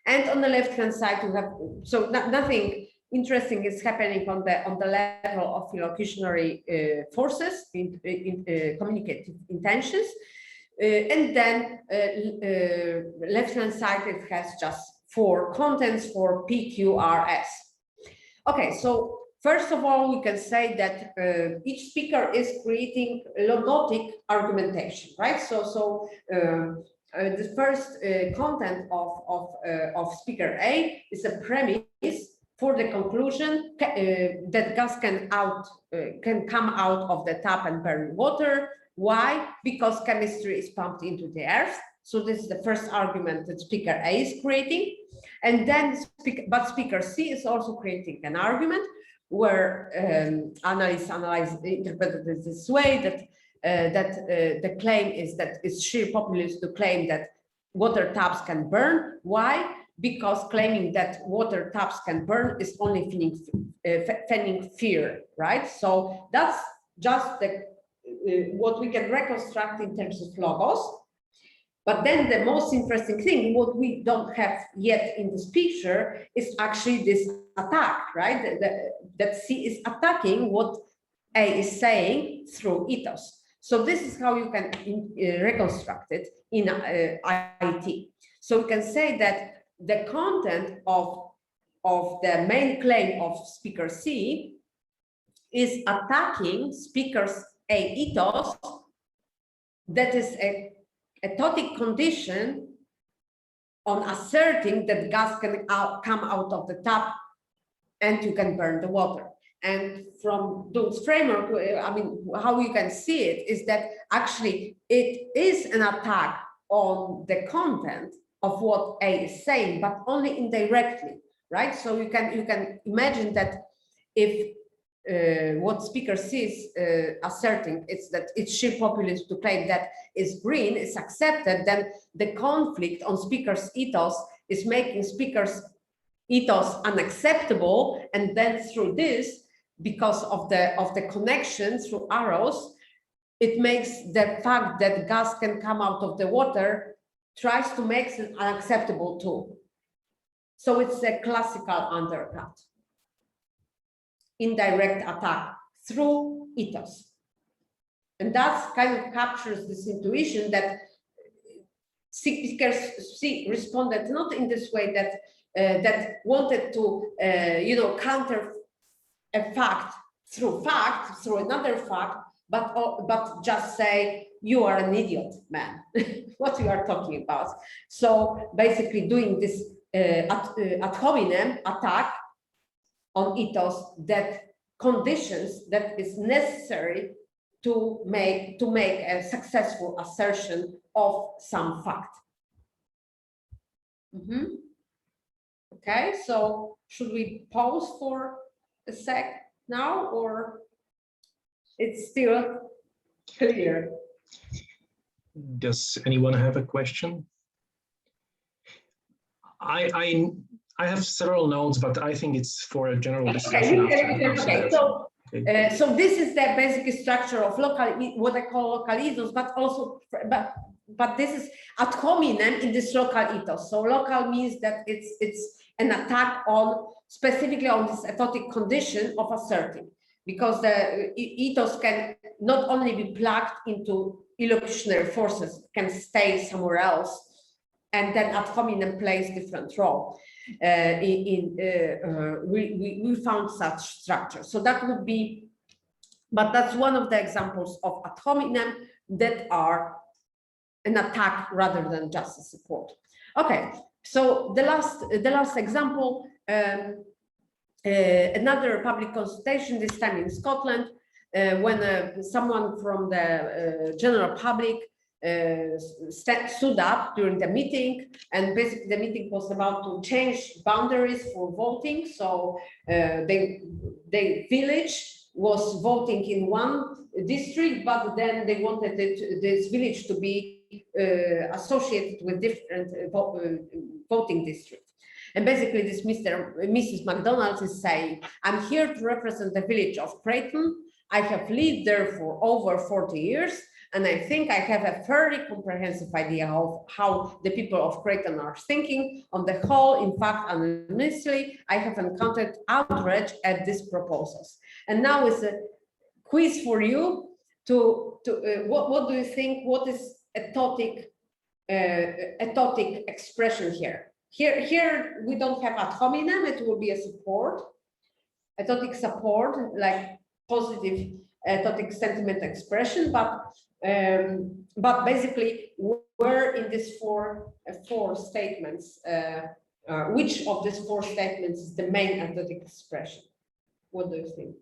And on the left-hand side, we have, so nothing interesting is happening on the level of elocutionary forces, in communicative intentions. And then left-hand side, it has just 4 contents for PQRS. Okay, so first of all, we can say that each speaker is creating logotic argumentation, right? So the first content of speaker A is a premise for the conclusion that gas can come out of the tap and burn water. Why? Because chemistry is pumped into the earth. So this is the first argument that speaker A is creating. And then speaker C is also creating an argument. where analysts interpreted it this way, that the claim is that it's sheer populism to claim that water taps can burn. Why? Because claiming that water taps can burn is only feigning fear, right? So that's just the what we can reconstruct in terms of logos. But then the most interesting thing, what we don't have yet in this picture, is actually this attack, right? That C is attacking what A is saying through ethos. So this is how you can reconstruct it in IT. So you can say that the content of the main claim of speaker C is attacking speaker's A ethos, that is a etotic condition on asserting that gas can come out of the tap and you can burn the water. And from Dunn's framework, I mean, how you can see it is that actually it is an attack on the content of what A is saying, but only indirectly, right? So you can imagine that if what speaker C is asserting is that it's sheer populism to claim that is green is accepted, then the conflict on speaker's ethos is making speaker's ethos unacceptable, and then through this, because of the connection through arrows, it makes the fact that gas can come out of the water tries to make it unacceptable too. So it's a classical undercut. Indirect attack through ethos. And that kind of captures this intuition that speakers responded not in this way that that wanted to counter a fact, through another fact, but just say you are an idiot, man. What you are talking about. So basically doing this ad hominem attack on ethos that conditions that is necessary to make a successful assertion of some fact. Okay, so should we pause for a sec now, or it's still clear? Does anyone have a question? I have several notes, but I think it's for a general discussion. Okay, so this is the basic structure of what I call local ethos, but also, but this is ad hominem in this local ethos. So local means that it's an attack on specifically on this etotic condition of asserting, because the ethos can not only be plugged into illocutionary forces, can stay somewhere else, and then ad hominem plays different role. We found such structure. So that would be, but that's one of the examples of ad hominem that are an attack rather than just a support. Okay, so the last example, another public consultation, this time in Scotland, when someone from the general public stood up during the meeting, and basically the meeting was about to change boundaries for voting. So the village was voting in one district, but then they wanted this village to be associated with different voting districts. And basically this Mrs. McDonald is saying, I'm here to represent the village of Creighton. I have lived there for over 40 years. And I think I have a fairly comprehensive idea of how the people of Creighton are thinking. On the whole, in fact, honestly, I have encountered outrage at these proposals. And now is a quiz for you what do you think? What is etotic expression here? Here we don't have ad hominem. It will be a support, etotic support, like positive etotic sentiment expression, but basically, where in these four statements, which of these four statements is the main etotic expression? What do you think?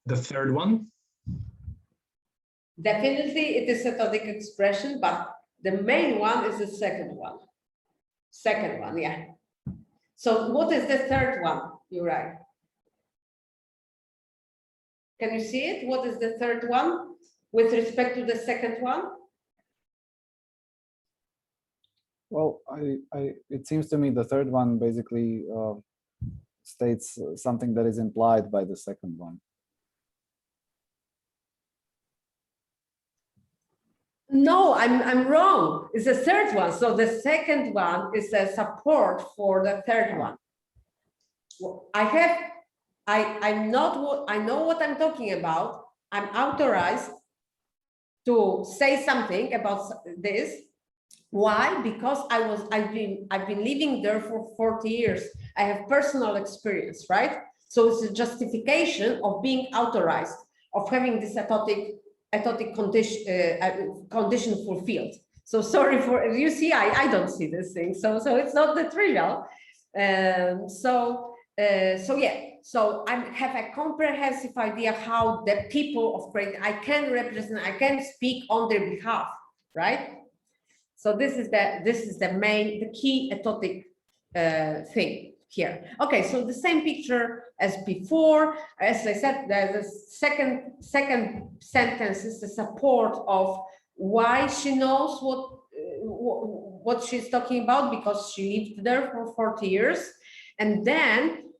The third one? Definitely, it is etotic expression, but the main one is the second one. Second one, yeah. So what is the third one, Juraj? Can you see it? What is the third one with respect to the second one? Well, it seems to me the third one basically states something that is implied by the second one. No, I'm wrong. It's the third one. So the second one is a support for the third one. I know what I'm talking about. I'm authorized to say something about this. Why? Because I've been living there for 40 years. I have personal experience, right? So it's a justification of being authorized, of having this ethotic condition fulfilled. So sorry for, you see, I don't see this thing. So it's not the trivial. So yeah, so I have a comprehensive idea how the people of great, I can represent, I can speak on their behalf, right? So this is the key ethotic thing here. Okay, so the same picture as before. As I said, the second sentence is the support of why she knows what she's talking about, because she lived there for 40 years. And then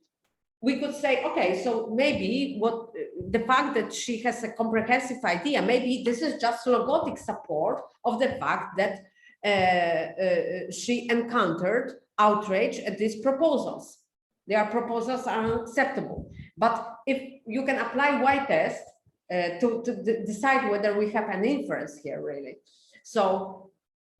we could say, okay, so maybe the fact that she has a comprehensive idea, maybe this is just logotic support of the fact that she encountered outrage at these proposals. Their proposals are unacceptable. But if you can apply Y-test to decide whether we have an inference here, really. So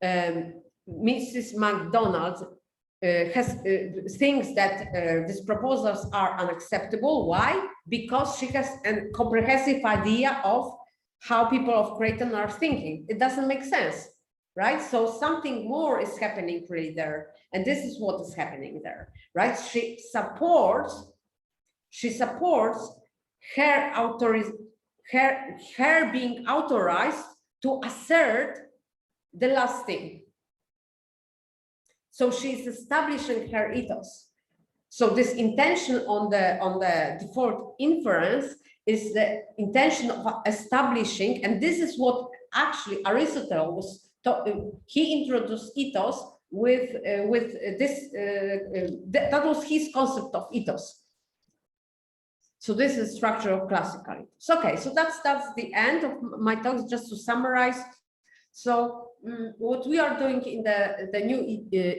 Mrs. McDonald thinks that these proposals are unacceptable. Why? Because she has a comprehensive idea of how people of Creighton are thinking. It doesn't make sense, right? So something more is happening really there. And this is what is happening there, right? She supports her being authorized to assert the last thing. So she's establishing her ethos. So this intention on the default inference is the intention of establishing, and this is what actually Aristotle was he introduced ethos with this. That was his concept of ethos. So this is structure of classical ethos. Okay, so that's the end of my talks. Just to summarize, so what we are doing in the new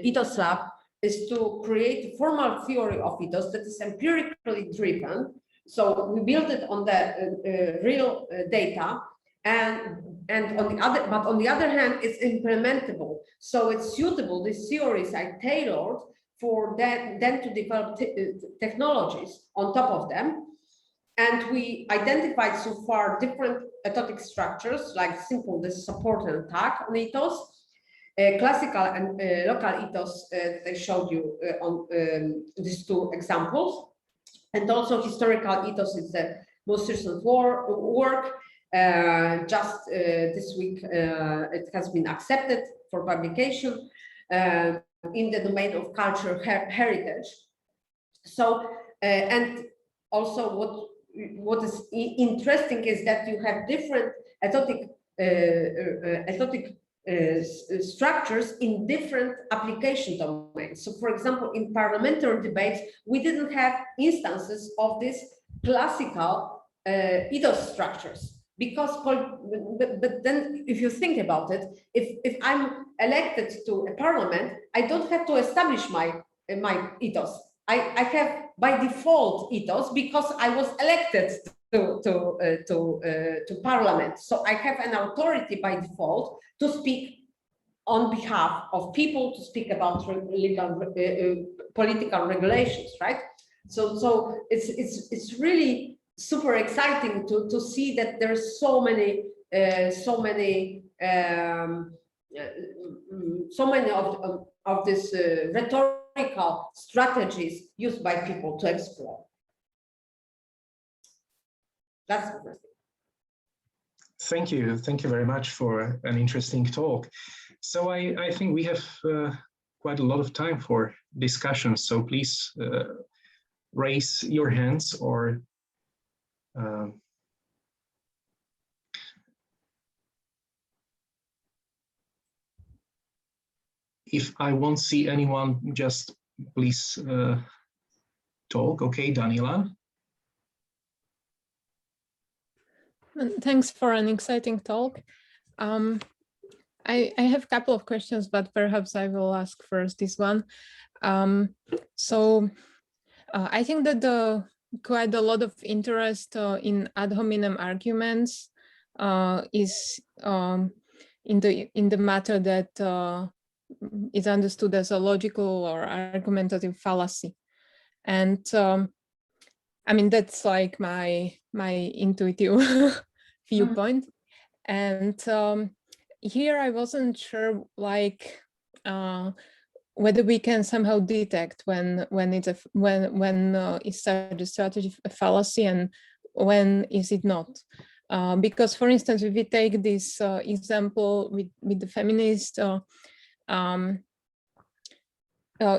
ethos lab is to create a formal theory of ethos that is empirically driven. So we build it on the real data, and on the other hand, it's implementable. So it's suitable. These theories are tailored for them to develop technologies on top of them. And we identified so far different ethotic structures, like simple, this support and attack on ethos, classical and local ethos I showed you on these two examples. And also historical ethos is the most recent work. Just this week, it has been accepted for publication in the domain of cultural heritage. So, and also what is interesting is that you have different ethotic structures in different application domains. So for example, in parliamentary debates, we didn't have instances of these classical ethos structures. Because, but then if you think about it, if I'm elected to a parliament, I don't have to establish my ethos. I have by default ethos because I was elected to parliament. So I have an authority by default to speak on behalf of people, to speak about legal political regulations, right? So it's really super exciting to see that there's so many of these rhetorical strategies used by people to explore. That's everything. Thank you very much for an interesting talk. So I think we have quite a lot of time for discussion, so please raise your hands or if I won't see anyone, just please talk. Okay, Daniela. Thanks for an exciting talk. I have a couple of questions, but perhaps I will ask first this one. I think that quite a lot of interest in ad hominem arguments is in the matter that is understood as a logical or argumentative fallacy, and I mean that's like my intuitive viewpoint, and here I wasn't sure like whether we can somehow detect when it's is such a strategy a fallacy and when is it not. Because for instance, if we take this example with the feminist,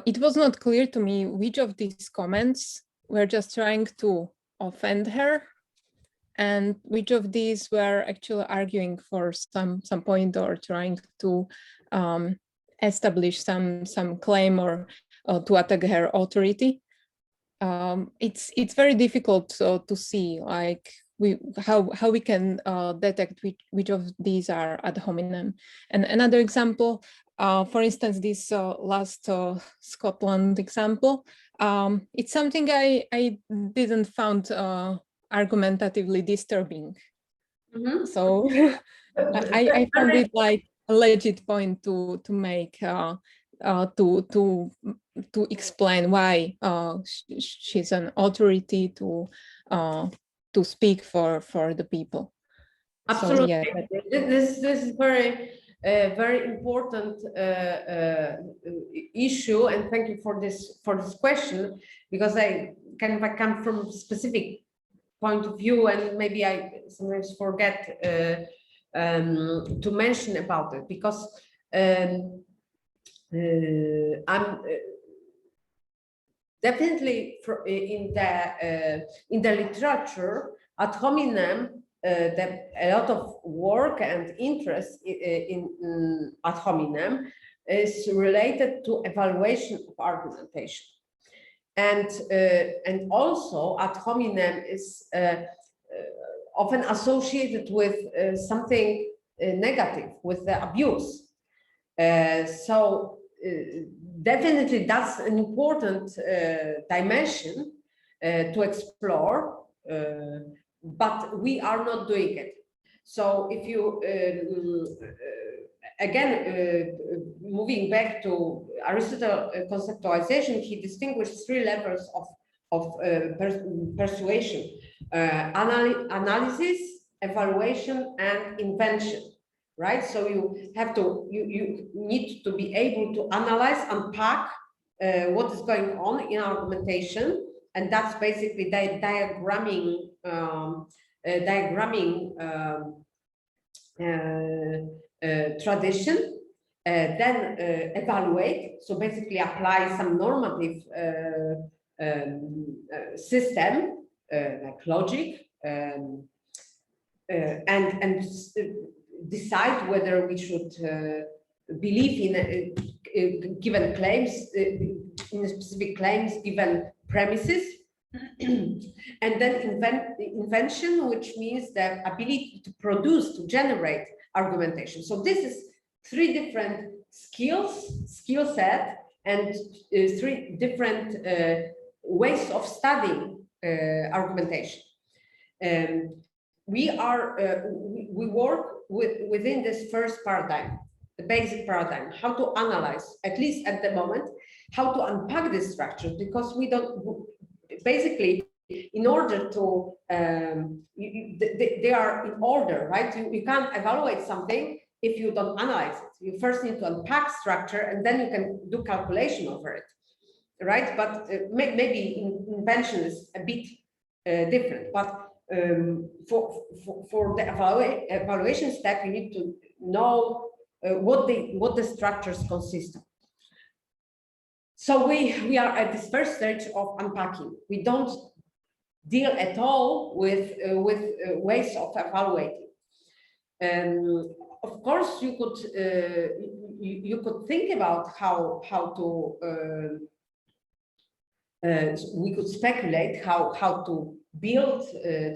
it was not clear to me which of these comments were just trying to offend her and which of these were actually arguing for some point or trying to establish some claim or to attack her authority. It's very difficult to see like how we can detect which of these are ad hominem. And another example, for instance, this last Scotland example, it's something I didn't found argumentatively disturbing. Mm-hmm. So I found it like a legit point to make to explain why she's an authority to speak for the people. Absolutely, so, yeah. This is very important issue, and thank you for this question, because I come from a specific point of view, and maybe I sometimes forget to mention about it, because I'm definitely in the literature ad hominem. A lot of work and interest in ad hominem is related to evaluation of argumentation, and also ad hominem is often associated with something negative, with the abuse. So definitely that's an important dimension to explore, but we are not doing it. So if you, again, moving back to Aristotle's conceptualization, he distinguished three levels of persuasion: analysis, evaluation, and invention. Right, so you have to you need to be able to analyze, unpack what is going on in argumentation, and that's basically diagramming tradition. Then evaluate, so basically apply some normative system like logic, and decide whether we should believe in given claims, in specific claims, given premises, and then invention, which means the ability to produce, to generate argumentation. So this is three different skill set, and three different ways of studying argumentation. We work within this first paradigm, the basic paradigm, how to analyze, at least at the moment, how to unpack this structure, because we don't, basically, in order to, they are in order, right? You can't evaluate something if you don't analyze it. You first need to unpack structure, and then you can do calculation over it, right? But maybe invention is a bit different, but for the evaluation step, you need to know what the structures consist of. So we are at this first stage of unpacking. We don't deal at all with ways of evaluating. Of course, you could think about how to we could speculate how to build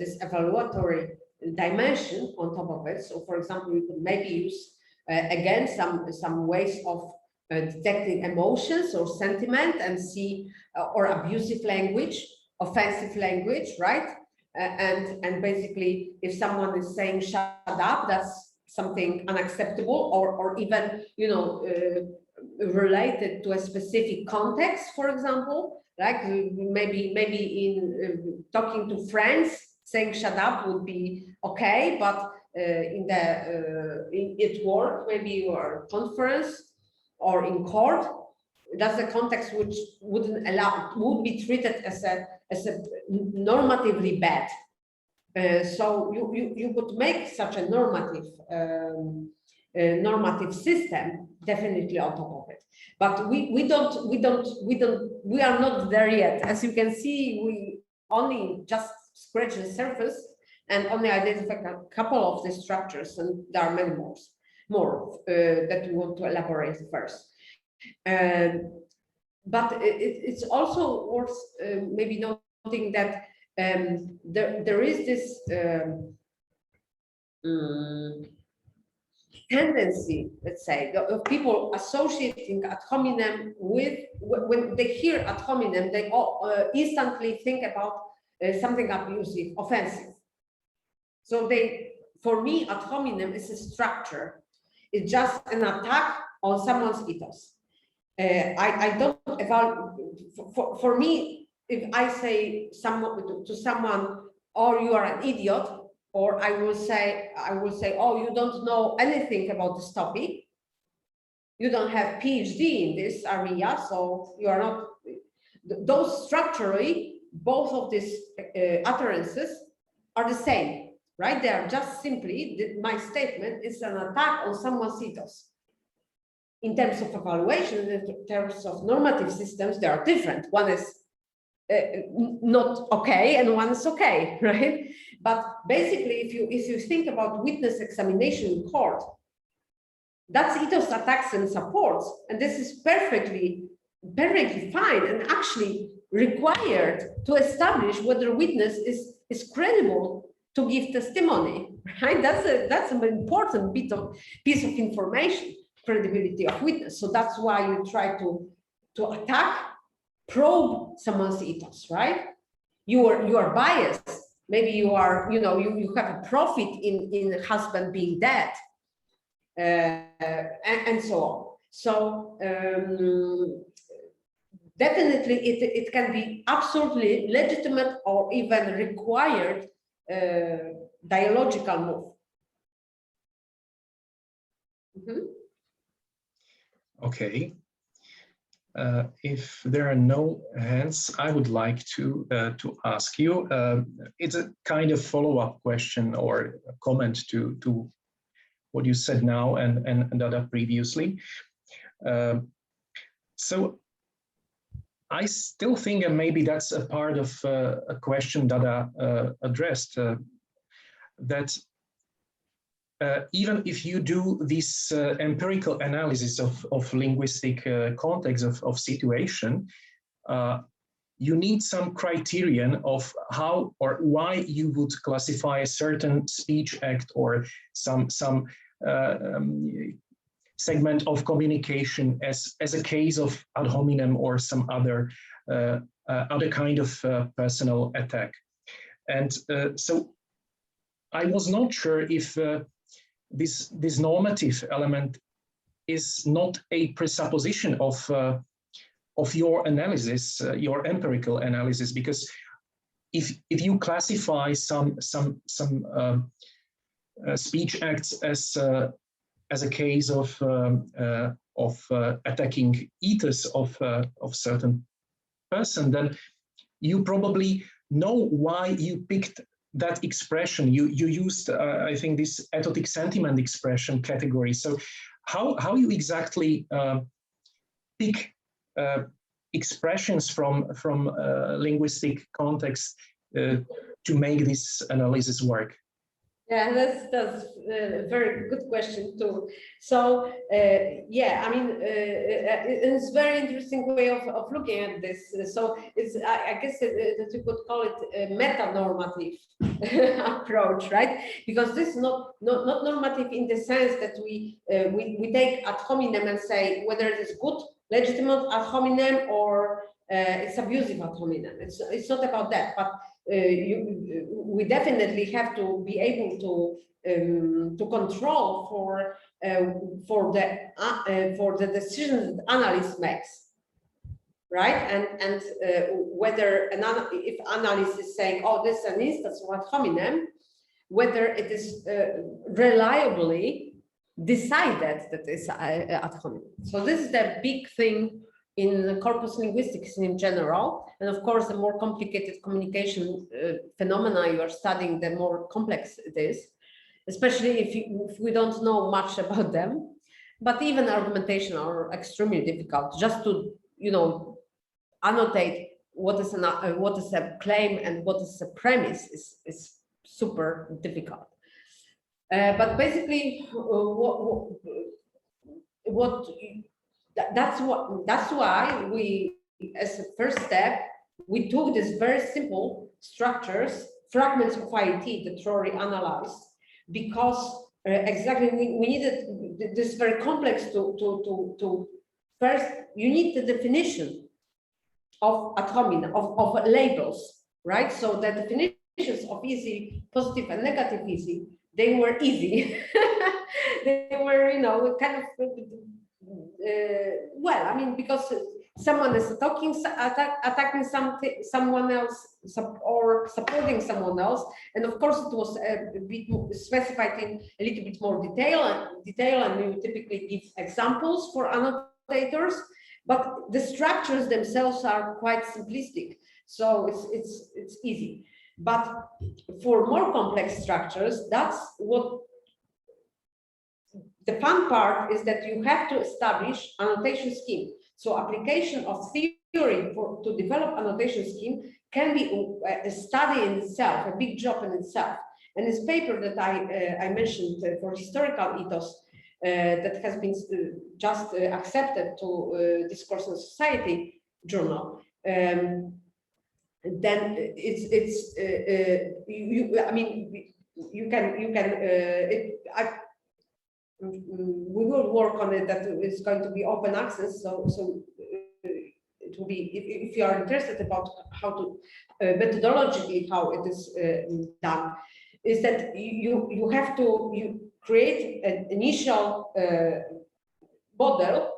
this evaluatory dimension on top of it. So, for example, we could maybe use again some ways of detecting emotions or sentiment and see or abusive language, offensive language, right? And basically, if someone is saying "shut up," that's something unacceptable, or even related to a specific context, for example, like maybe in talking to friends, saying "shut up" would be okay, but at work, maybe you are at conference or in court, that's a context which would be treated as a normatively bad. So you could make such a normative system definitely on top of it, but we are not there yet. As you can see, we only just scratch the surface and only identify a couple of the structures, and there are many more that we want to elaborate first. But it's also worth maybe noting that there is this tendency, let's say, of people associating ad hominem with, when they hear ad hominem, they instantly think about something abusive, offensive. So for me, ad hominem is a structure. It's just an attack on someone's ethos. I don't evaluate. For me, if I say to someone, "Oh, you are an idiot," or I will say, "Oh, you don't know anything about this topic. You don't have PhD in this area, so you are not." Those structurally, both of these utterances are the same, right? They are just simply, my statement is an attack on someone's ethos. In terms of evaluation, in terms of normative systems, they are different. One is not okay, and one is okay, right? But basically, if you think about witness examination in court, that's ethos attacks and supports, and this is perfectly fine and actually required to establish whether witness is credible to give testimony, right? That's an important piece of information. Credibility of witness. So that's why you try to attack, probe someone's ethos, right? You are biased. Maybe you are, you have a profit in a husband being dead, and so on. So definitely it can be absolutely legitimate or even required dialogical move. Mm-hmm. Okay. If there are no hands, I would like to ask you. It's a kind of follow-up question or a comment to what you said now and Dada previously. So I still think, and maybe that's a part of a question Dada addressed, that even if you do this empirical analysis of linguistic context of situation, you need some criterion of how or why you would classify a certain speech act or some segment of communication as a case of ad hominem or some other kind of personal attack. And so I was not sure if this normative element is not a presupposition of your analysis, your empirical analysis, because if you classify some speech acts as a case of attacking ethos of certain person, then you probably know why you picked that expression. You used, I think, this ethotic sentiment expression category. So how you exactly pick expressions from linguistic context to make this analysis work? Yeah, that's a very good question too. So yeah, I mean, it's a very interesting way of looking at this. So it's, I guess that you could call it a meta-normative approach, right? Because this is not normative in the sense that we take ad hominem and say whether it is good, legitimate ad hominem or it's abusive ad hominem. It's not about that, but we definitely have to be able to control for the decisions that analyst makes, right? And whether if analyst is saying, oh, this is an instance of ad hominem, whether it is reliably decided that it's ad hominem. So this is the big thing in corpus linguistics in general, and of course, the more complicated communication phenomena you are studying, the more complex it is, especially if we don't know much about them. But even argumentation are extremely difficult. Just to annotate what is a claim and what is a premise is super difficult. But basically, that's why we, as a first step, we took these very simple structures, fragments of IT that Rory analyzed, because exactly we needed this very complex to first, you need the definition of ad hominem, of labels, right? So the definitions of easy, positive and negative easy, they were easy. They were, kind of, well, I mean, because someone is attacking someone else or supporting someone else, and of course it was a bit more specified in a little bit more detail, and we typically give examples for annotators, but the structures themselves are quite simplistic, so it's easy. But for more complex structures, that's what the fun part is, that you have to establish annotation scheme. So application of theory to develop annotation scheme can be a study in itself, a big job in itself. And this paper that I mentioned for historical ethos that has been just accepted to Discourse on Society journal, then we will work on it, that it's going to be open access, so it will be, if you are interested about how to methodologically how it is done, is that you have to create an initial model,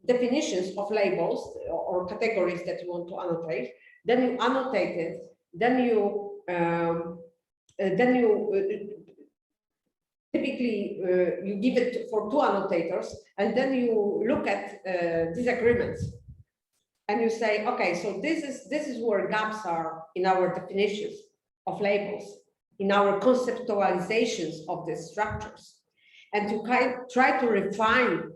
definitions of labels or categories that you want to annotate, then you annotate it, then you typically you give it for 2 annotators, and then you look at disagreements, and you say, okay, so this is where gaps are in our definitions of labels, in our conceptualizations of the structures, and to try to refine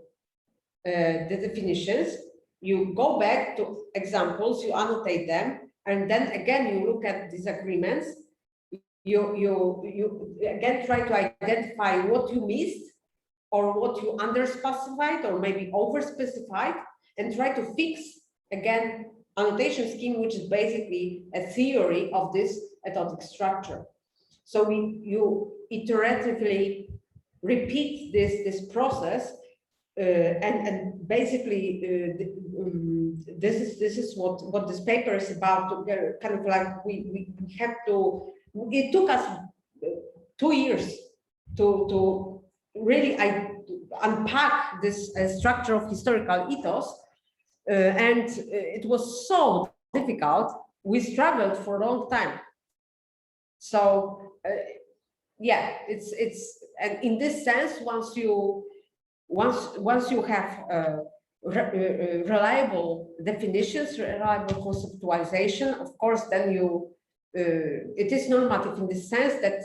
the definitions. You go back to examples, you annotate them, and then again you look at disagreements. You again try to identify what you missed or what you underspecified or maybe overspecified, and try to fix again annotation scheme, which is basically a theory of this ethotic structure. So you iteratively repeat this process, and basically this is what this paper is about. Kind of like we have to. It took us 2 years to really unpack this structure of historical ethos, and it was so difficult. We struggled for a long time. So yeah, it's and in this sense, once you have reliable definitions, reliable conceptualization, of course, then you it is normative in the sense that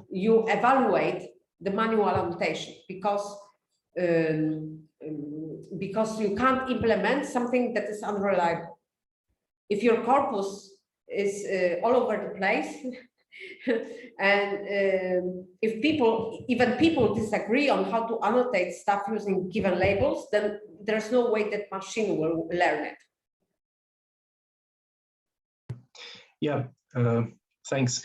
you evaluate the manual annotation, because because you can't implement something that is unreliable. If your corpus is all over the place, and if even people disagree on how to annotate stuff using given labels, then there's no way that machine will learn it. Yeah, thanks.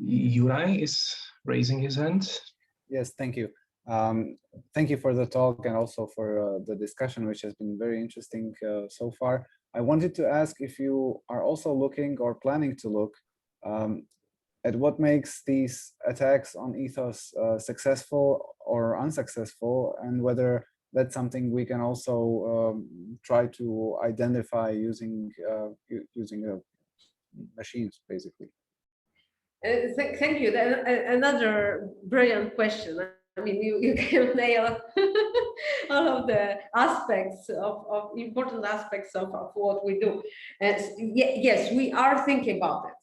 Juraj is raising his hand. Yes, thank you. Thank you for the talk and also for the discussion, which has been very interesting so far. I wanted to ask if you are also looking or planning to look at what makes these attacks on Ethos successful or unsuccessful, and whether that's something we can also try to identify using machines, basically. Thank you. Another brilliant question. I mean, you can nail all of the aspects of important aspects of what we do. And yes, we are thinking about it.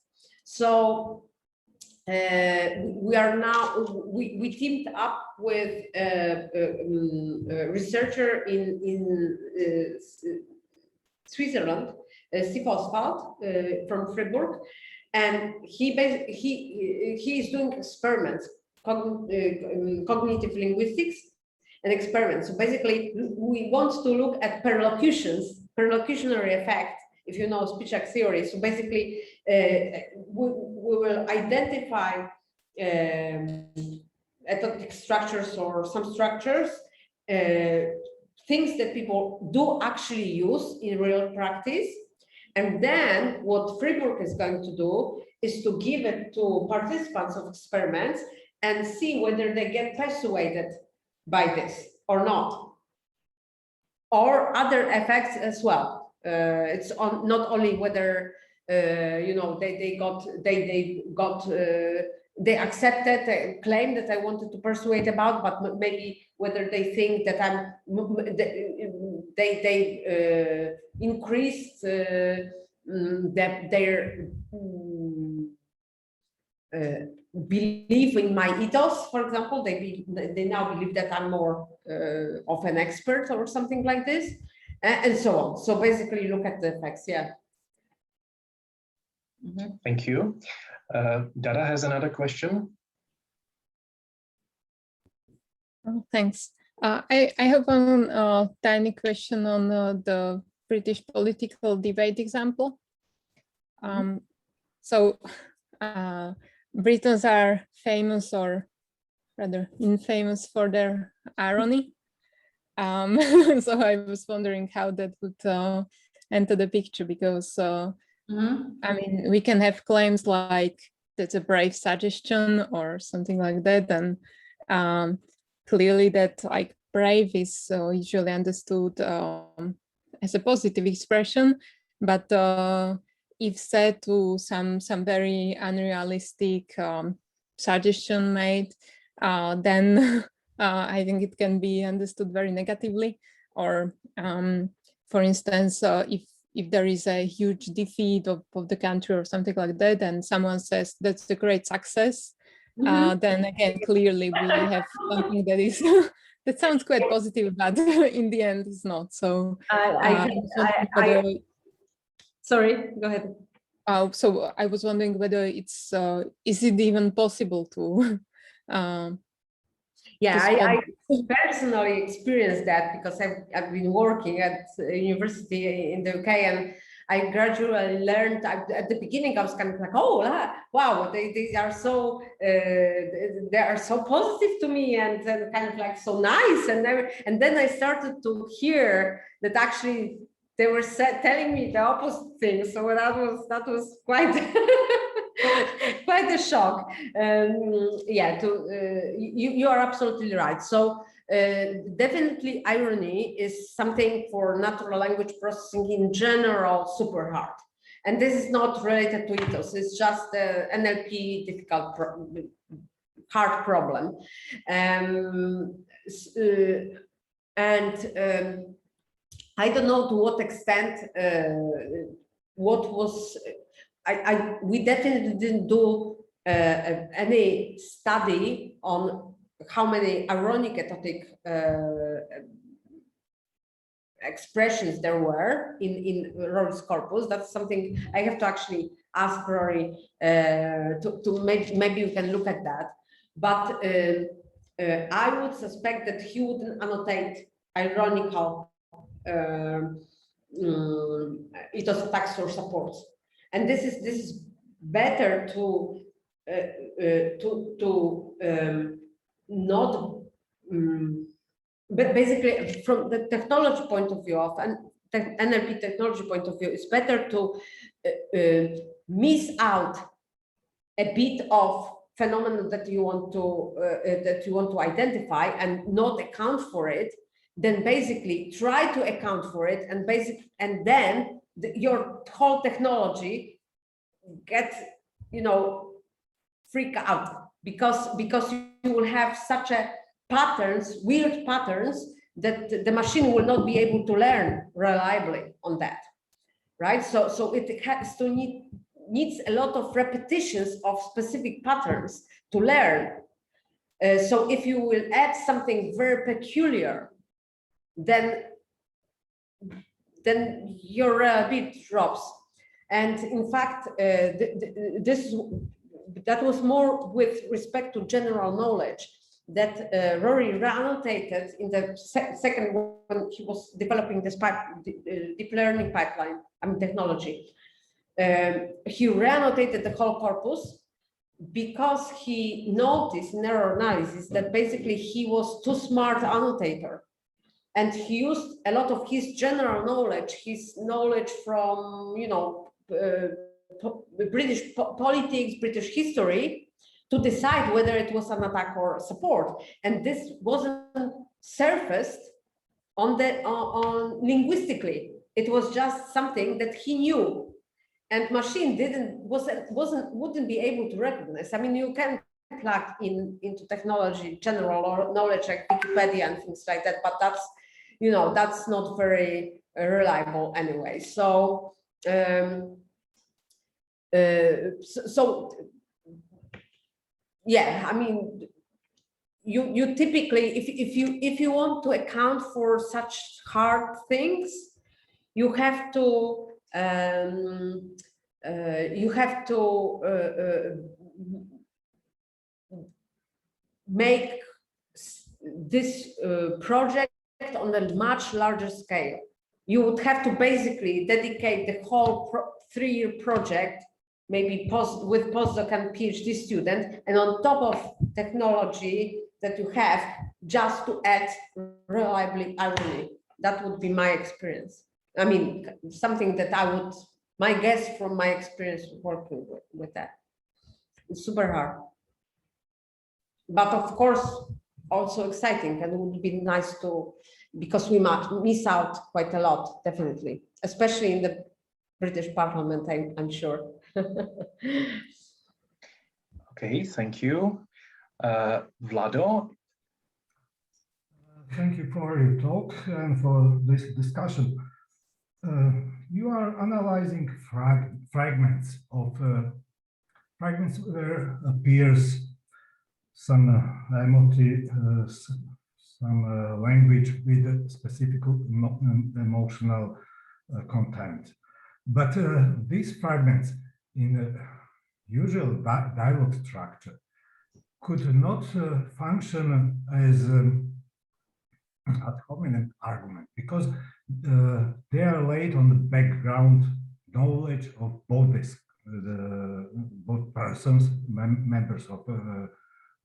So we are now, we teamed up with a researcher in Switzerland, Steve Oswald from Fribourg, and he is doing experiments, cognitive linguistics and experiments. So basically, we want to look at perlocutionary effect, if you know speech-act theory. So basically, we will identify ethnotic structures or some structures, things that people do actually use in real practice. And then what Fribourg is going to do is to give it to participants of experiments and see whether they get persuaded by this or not, or other effects as well. It's on not only whether you know they accepted a claim that I wanted to persuade about, but maybe whether they think that they increased their belief in my ethos, for example. They now believe that I'm more of an expert or something like this, and so on. So basically, look at the effects. Yeah. Mm-hmm. Thank you. Dada has another question. Oh, thanks. I have one tiny question on the British political debate example. So Britons are famous, or rather infamous, for their irony. So I was wondering how that would enter the picture, because I mean, we can have claims like that's a brave suggestion or something like that, and clearly that like brave is usually understood as a positive expression, but if said to some very unrealistic suggestion made, then I think it can be understood very negatively. Or for instance, if there is a huge defeat of the country or something like that, and someone says that's a great success, then again, clearly we have something that is that sounds quite positive, but in the end it's not. So sorry, go ahead. So I was wondering whether it's is it even possible to yeah, I personally experienced that, because I've been working at a university in the UK, and I gradually learned. At the beginning, I was kind of like, oh, wow, they are so positive to me, and kind of like so nice, and then I started to hear that actually they were telling me the opposite thing. So that was quite quite a shock. Yeah, you are absolutely right. So definitely irony is something for natural language processing in general super hard. And this is not related to Ethos, it's just NLP difficult, hard problem. I don't know to what extent what was, we definitely didn't do any study on how many ironic ethnotic expressions there were in Rory's corpus. That's something I have to actually ask Rory to maybe you can look at that. But I would suspect that he wouldn't annotate ironical ethos attacks or supports, and this is better to not. But basically, from the technology point of view of and NLP technology point of view, it's better to miss out a bit of phenomenon that you want to identify and not account for it, then basically try to account for it, and then your whole technology gets, freak out because you will have such a weird patterns that the machine will not be able to learn reliably on that, right? So it has to needs a lot of repetitions of specific patterns to learn. So if you will add something very peculiar, then your bit drops. And in fact, that was more with respect to general knowledge that Rory annotated in the second one. He was developing this deep learning pipeline, technology. He re-annotated the whole corpus because he noticed in error analysis that basically he was too smart annotator, and he used a lot of his general knowledge, his knowledge from British politics, British history, to decide whether it was an attack or support. And this wasn't surfaced on linguistically. It was just something that he knew, and machine wouldn't be able to recognize. You can plug into technology general or knowledge like Wikipedia and things like that, but that's not very reliable anyway. So yeah, you typically, if you want to account for such hard things, you have to make this project on a much larger scale. You would have to basically dedicate the whole 3-year project, maybe with postdoc and PhD student, and on top of technology that you have, just to add reliably irony. That would be my experience. Something that my guess from my experience working with that. It's super hard. But of course, also exciting, and it would be nice because we might miss out quite a lot, definitely, especially in the British Parliament, I'm sure. Okay, thank you. Vlado? Thank you for your talk and for this discussion. You are analyzing fragments where appears some emotive, some language with a specific emotional content. But these fragments in a usual dialogue structure could not function as ad hominem argument, because they are laid on the background knowledge of both persons, members of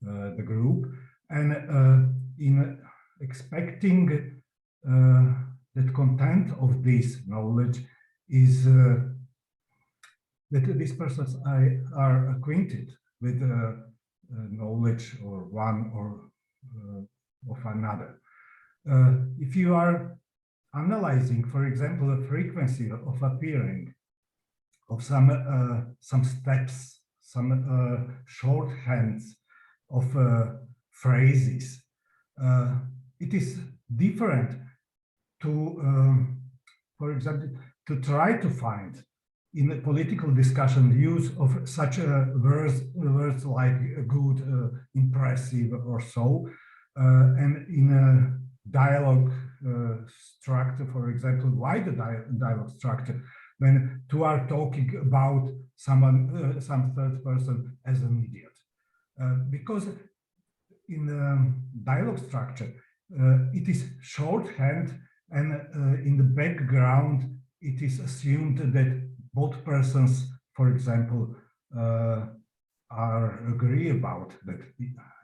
the group, and in expecting that content of this knowledge is that these persons are acquainted with knowledge or one or of another. If you are analyzing, for example, the frequency of appearing of some steps, some shorthands of phrases, it is different to, for example, to try to find in a political discussion use of such words like good, impressive, or so, and in a dialogue structure, for example, wider dialogue structure, when two are talking about someone, some third person as an idiot. Because in dialogue structure, it is shorthand, and in the background, it is assumed that both persons, for example, are agree about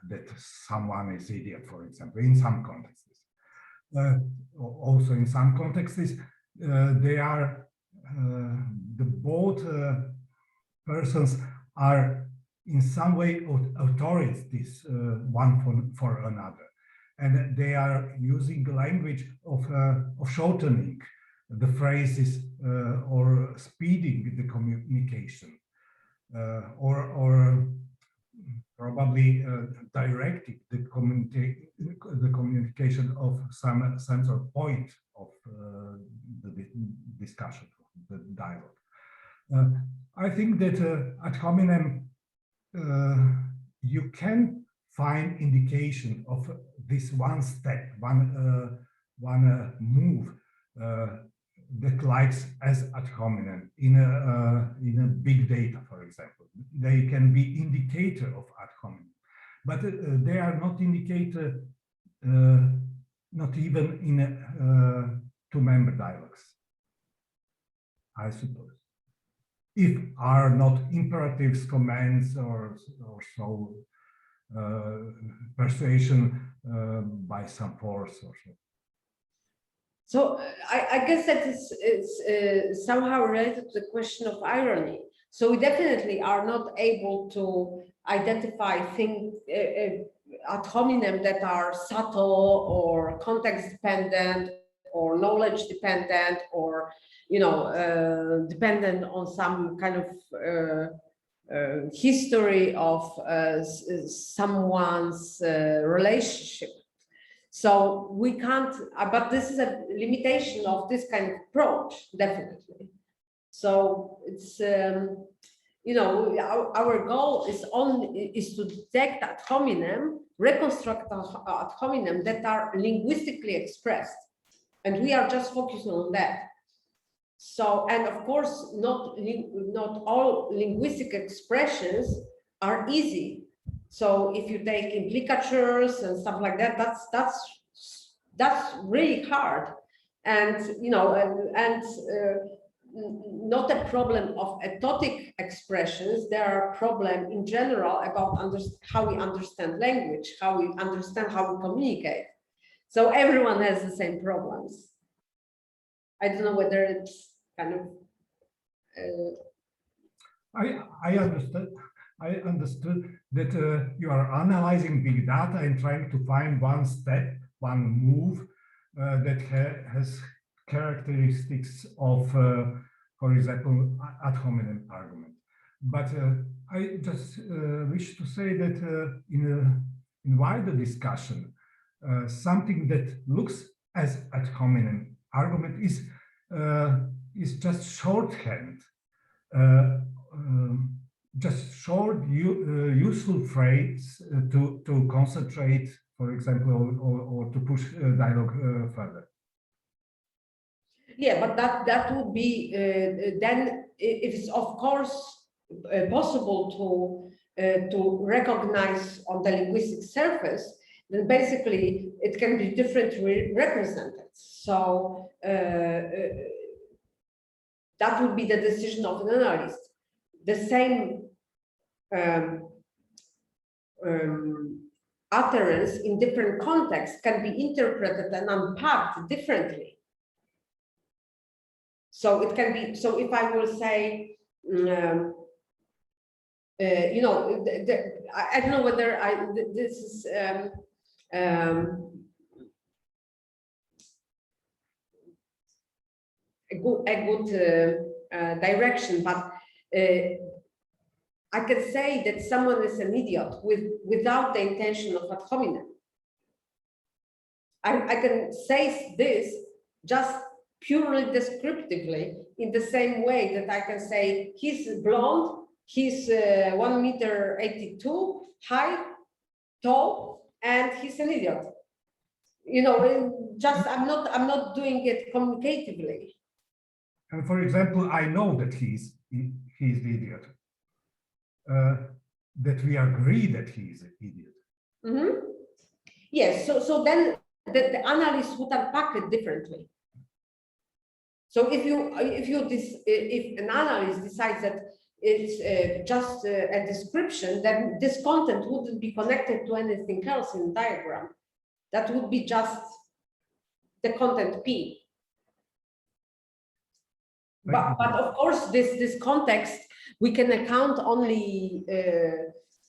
that someone is idiot, for example, in some contexts. Also in some contexts, they are the both persons are in some way authorities one for another, and they are using the language of shortening the phrases or speeding the communication, or probably directing the communication of some central point of the discussion, the dialogue. I think that ad hominem you can find indication of this one step, one move that likes as ad hominem in a big data, for example. They can be indicator of ad hominem, but they are not indicator, not even in two-member dialogues, I suppose. If are not imperatives, commands, or so persuasion by some force or so. So I guess that is somehow related to the question of irony. So we definitely are not able to identify things ad hominem that are subtle or context dependent or knowledge dependent, or dependent on some kind of history of someone's relationship. So we can't, but this is a limitation of this kind of approach, definitely. So it's, our goal is to detect ad hominem, reconstruct ad hominem that are linguistically expressed. And we are just focusing on that. So, and of course, not all linguistic expressions are easy. So if you take implicatures and stuff like that, that's really hard, and not a problem of etotic expressions. There are a problem in general about how we understand language, how we understand how we communicate. So everyone has the same problems. I don't know whether it's kind of. I understood that you are analyzing big data and trying to find one step, one move that has characteristics of, for example, ad hominem argument. But I just wish to say that in wider discussion, something that looks as ad hominem argument is just shorthand. Just short, useful phrase to concentrate, for example, or to push dialogue further. Yeah, but that would be then it is of course possible to recognize on the linguistic surface. Then basically it can be differently represented. So that would be the decision of an analyst. The same utterance in different contexts can be interpreted and unpacked differently. So it can be, so if I will say, I don't know whether this is a good direction, but I can say that someone is an idiot without the intention of ad hominem. I can say this just purely descriptively in the same way that I can say he's blonde, he's 1.82 meters high, tall, and he's an idiot. you know, just I'm not doing it communicatively. And for example, I know that he's the idiot. That we agree that he is an idiot. Mm-hmm. Yes, so then the analyst would unpack it differently. So if an analyst decides that it's just a description, then this content wouldn't be connected to anything else in the diagram. That would be just the content P. But of course, this context, we can account only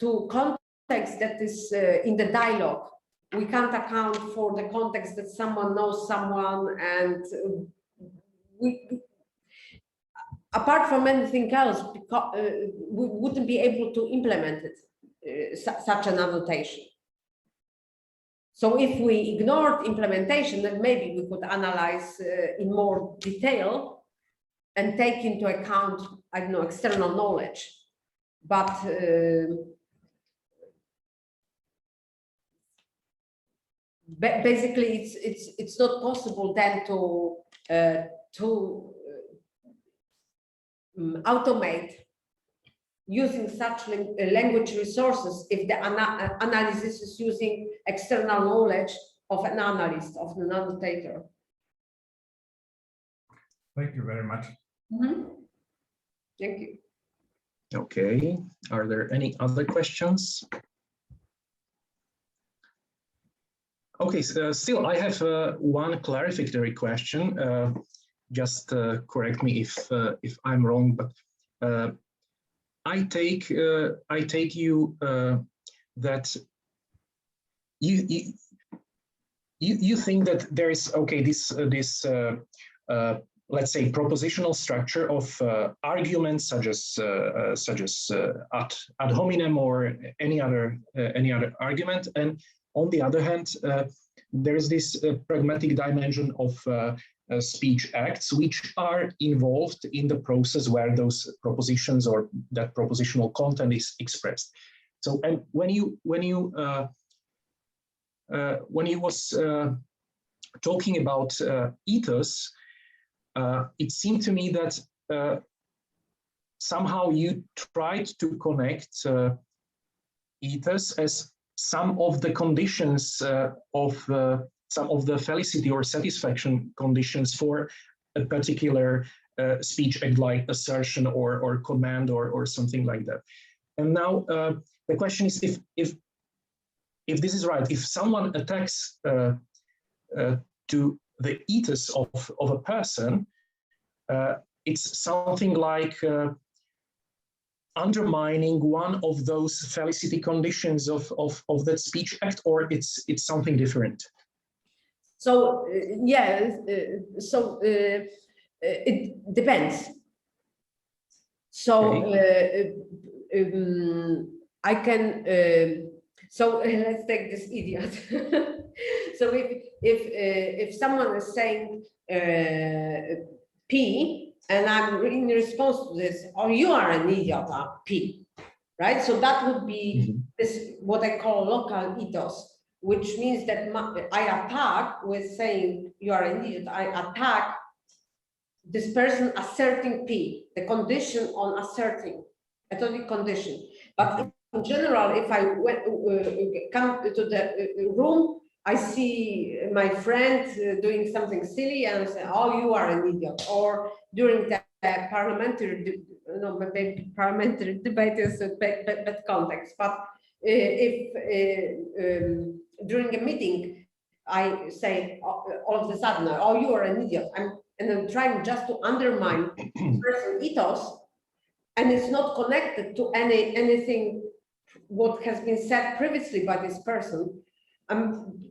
to context that is in the dialogue. We can't account for the context that someone knows someone, and we, apart from anything else, we wouldn't be able to implement it, such an annotation. So if we ignored implementation, then maybe we could analyze in more detail and take into account, I don't know, external knowledge. But basically, it's not possible then to automate using such language resources if the analysis is using external knowledge of an analyst, of an annotator. Thank you very much. Mm-hmm. Thank you. Okay, are there any other questions? Okay, so still I have one clarificatory question. Just correct me if I'm wrong, but I take you that you think that there is, okay, this let's say propositional structure of arguments such as ad hominem or any other argument, and on the other hand there is this pragmatic dimension of speech acts which are involved in the process where those propositions or that propositional content is expressed. So, and when you was talking about ethos, it seemed to me that somehow you tried to connect ethos as some of the conditions of some of the felicity or satisfaction conditions for a particular speech act, like assertion or command or something like that. And now the question is, if this is right, if someone attacks to the ethos of a person, it's something like undermining one of those felicity conditions of that speech act, or it's something different? So yeah, it depends. So Okay. I can. So let's take this idiot. So if someone is saying P, and I'm in response to this, oh, you are an idiot, P, right? So that would be this, what I call local ethos, which means that I attack with saying you are an idiot. I attack this person asserting P, the condition on asserting, a tonic condition. But in general, if I come to the room, I see my friend doing something silly and I say, oh, you are an idiot. Or during the parliamentary, maybe parliamentary debate is a bad context. But if during a meeting, I say all of a sudden, oh, you are an idiot. And I'm trying just to undermine person ethos, and it's not connected to anything what has been said previously by this person.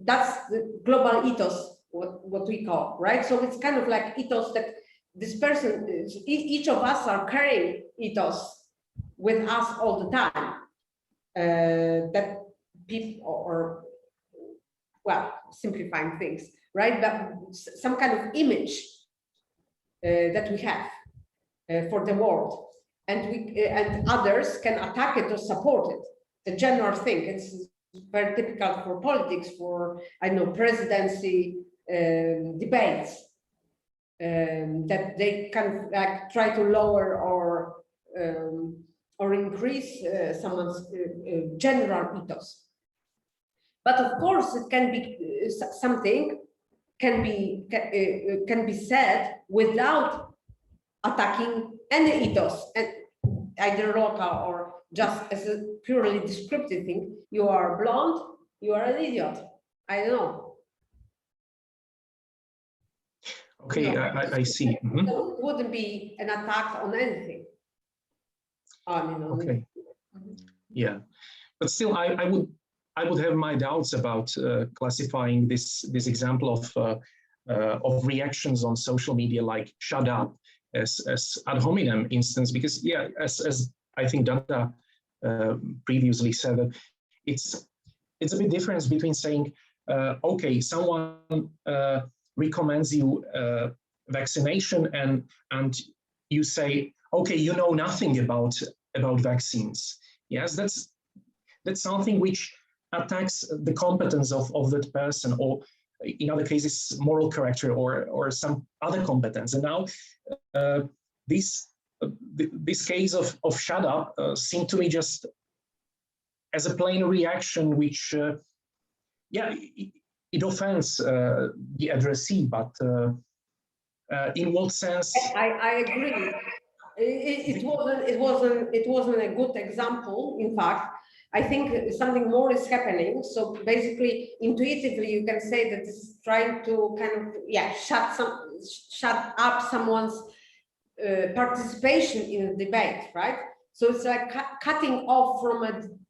That's the global ethos, what we call, right? So it's kind of like ethos that this person, each of us are carrying ethos with us all the time. That people, or well, simplifying things, right? But some kind of image that we have for the world, and others can attack it or support it. The general thing, it's very typical for politics, for, I know, presidency debates, that they can like try to lower or increase someone's general ethos. But of course, it can be something can be said without attacking any ethos, and either local or just as a purely descriptive thing. You are blonde, you are an idiot. I don't know. Okay, No, I see. Mm-hmm. It wouldn't be an attack on anything. I mean, Okay. Yeah, but still, I would have my doubts about classifying this example of reactions on social media like "shut up" as ad hominem instance, because yeah, as I think Danta previously said, it's a bit difference between saying, okay, someone recommends you vaccination, and you say, okay, you know nothing about vaccines. Yes, that's something which attacks the competence of that person, or in other cases, moral character or some other competence. And now this case of shut up seemed to me just as a plain reaction, which yeah, it offends the addressee, but in what sense? I agree. It wasn't a good example. In fact, I think something more is happening. So basically, intuitively, you can say that this is trying to kind of shut up someone's participation in a debate, right? So it's like cutting off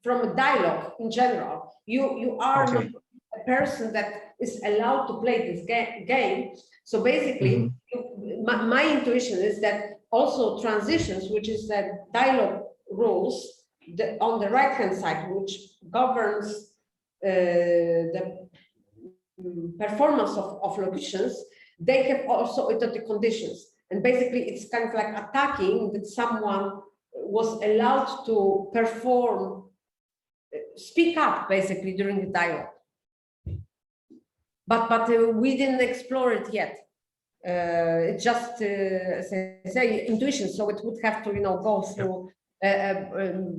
from a dialogue in general. You are not a person that is allowed to play this game. So basically, my intuition is that also transitions, which is that dialogue rules on the right-hand side, which governs the performance of locutions, they have also etotic conditions. And basically, it's kind of like attacking that someone was allowed to perform, speak up, basically, during the dialogue. But we didn't explore it yet. It's just, as I say, intuition. So it would have to, go through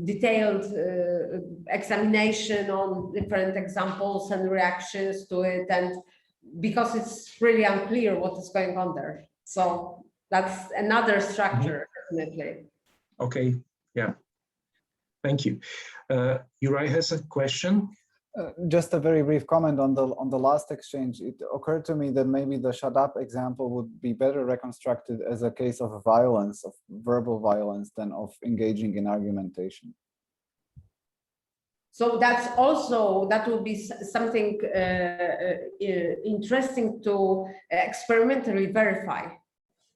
detailed examination on different examples and reactions to it, and because it's really unclear what is going on there. So that's another structure, definitely. Okay, yeah. Thank you. Uri has a question. Just a very brief comment on the last exchange. It occurred to me that maybe the shut up example would be better reconstructed as a case of violence, of verbal violence, than of engaging in argumentation. So that will be something interesting to experimentally verify,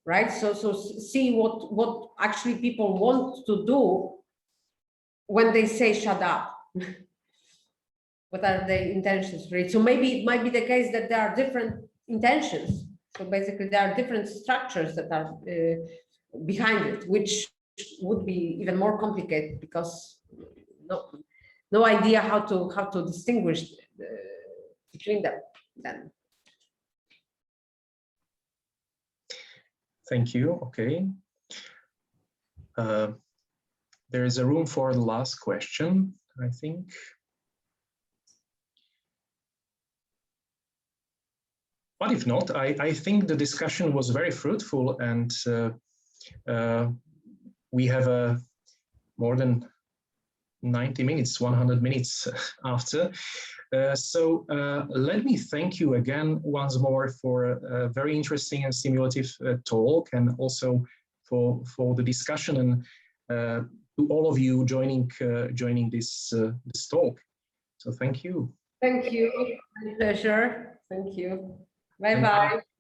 right? So see what actually people want to do when they say shut up. What are the intentions, right? So maybe it might be the case that there are different intentions. So basically, there are different structures that are behind it, which would be even more complicated because no idea how to distinguish between them then. Thank you. Okay. There is a room for the last question, I think. But if not, I think the discussion was very fruitful, and we have more than 90 minutes, 100 minutes after. So let me thank you again once more for a very interesting and stimulative talk, and also for the discussion, and to all of you joining this talk. So thank you. Thank you. My pleasure. Thank you. Bye-bye.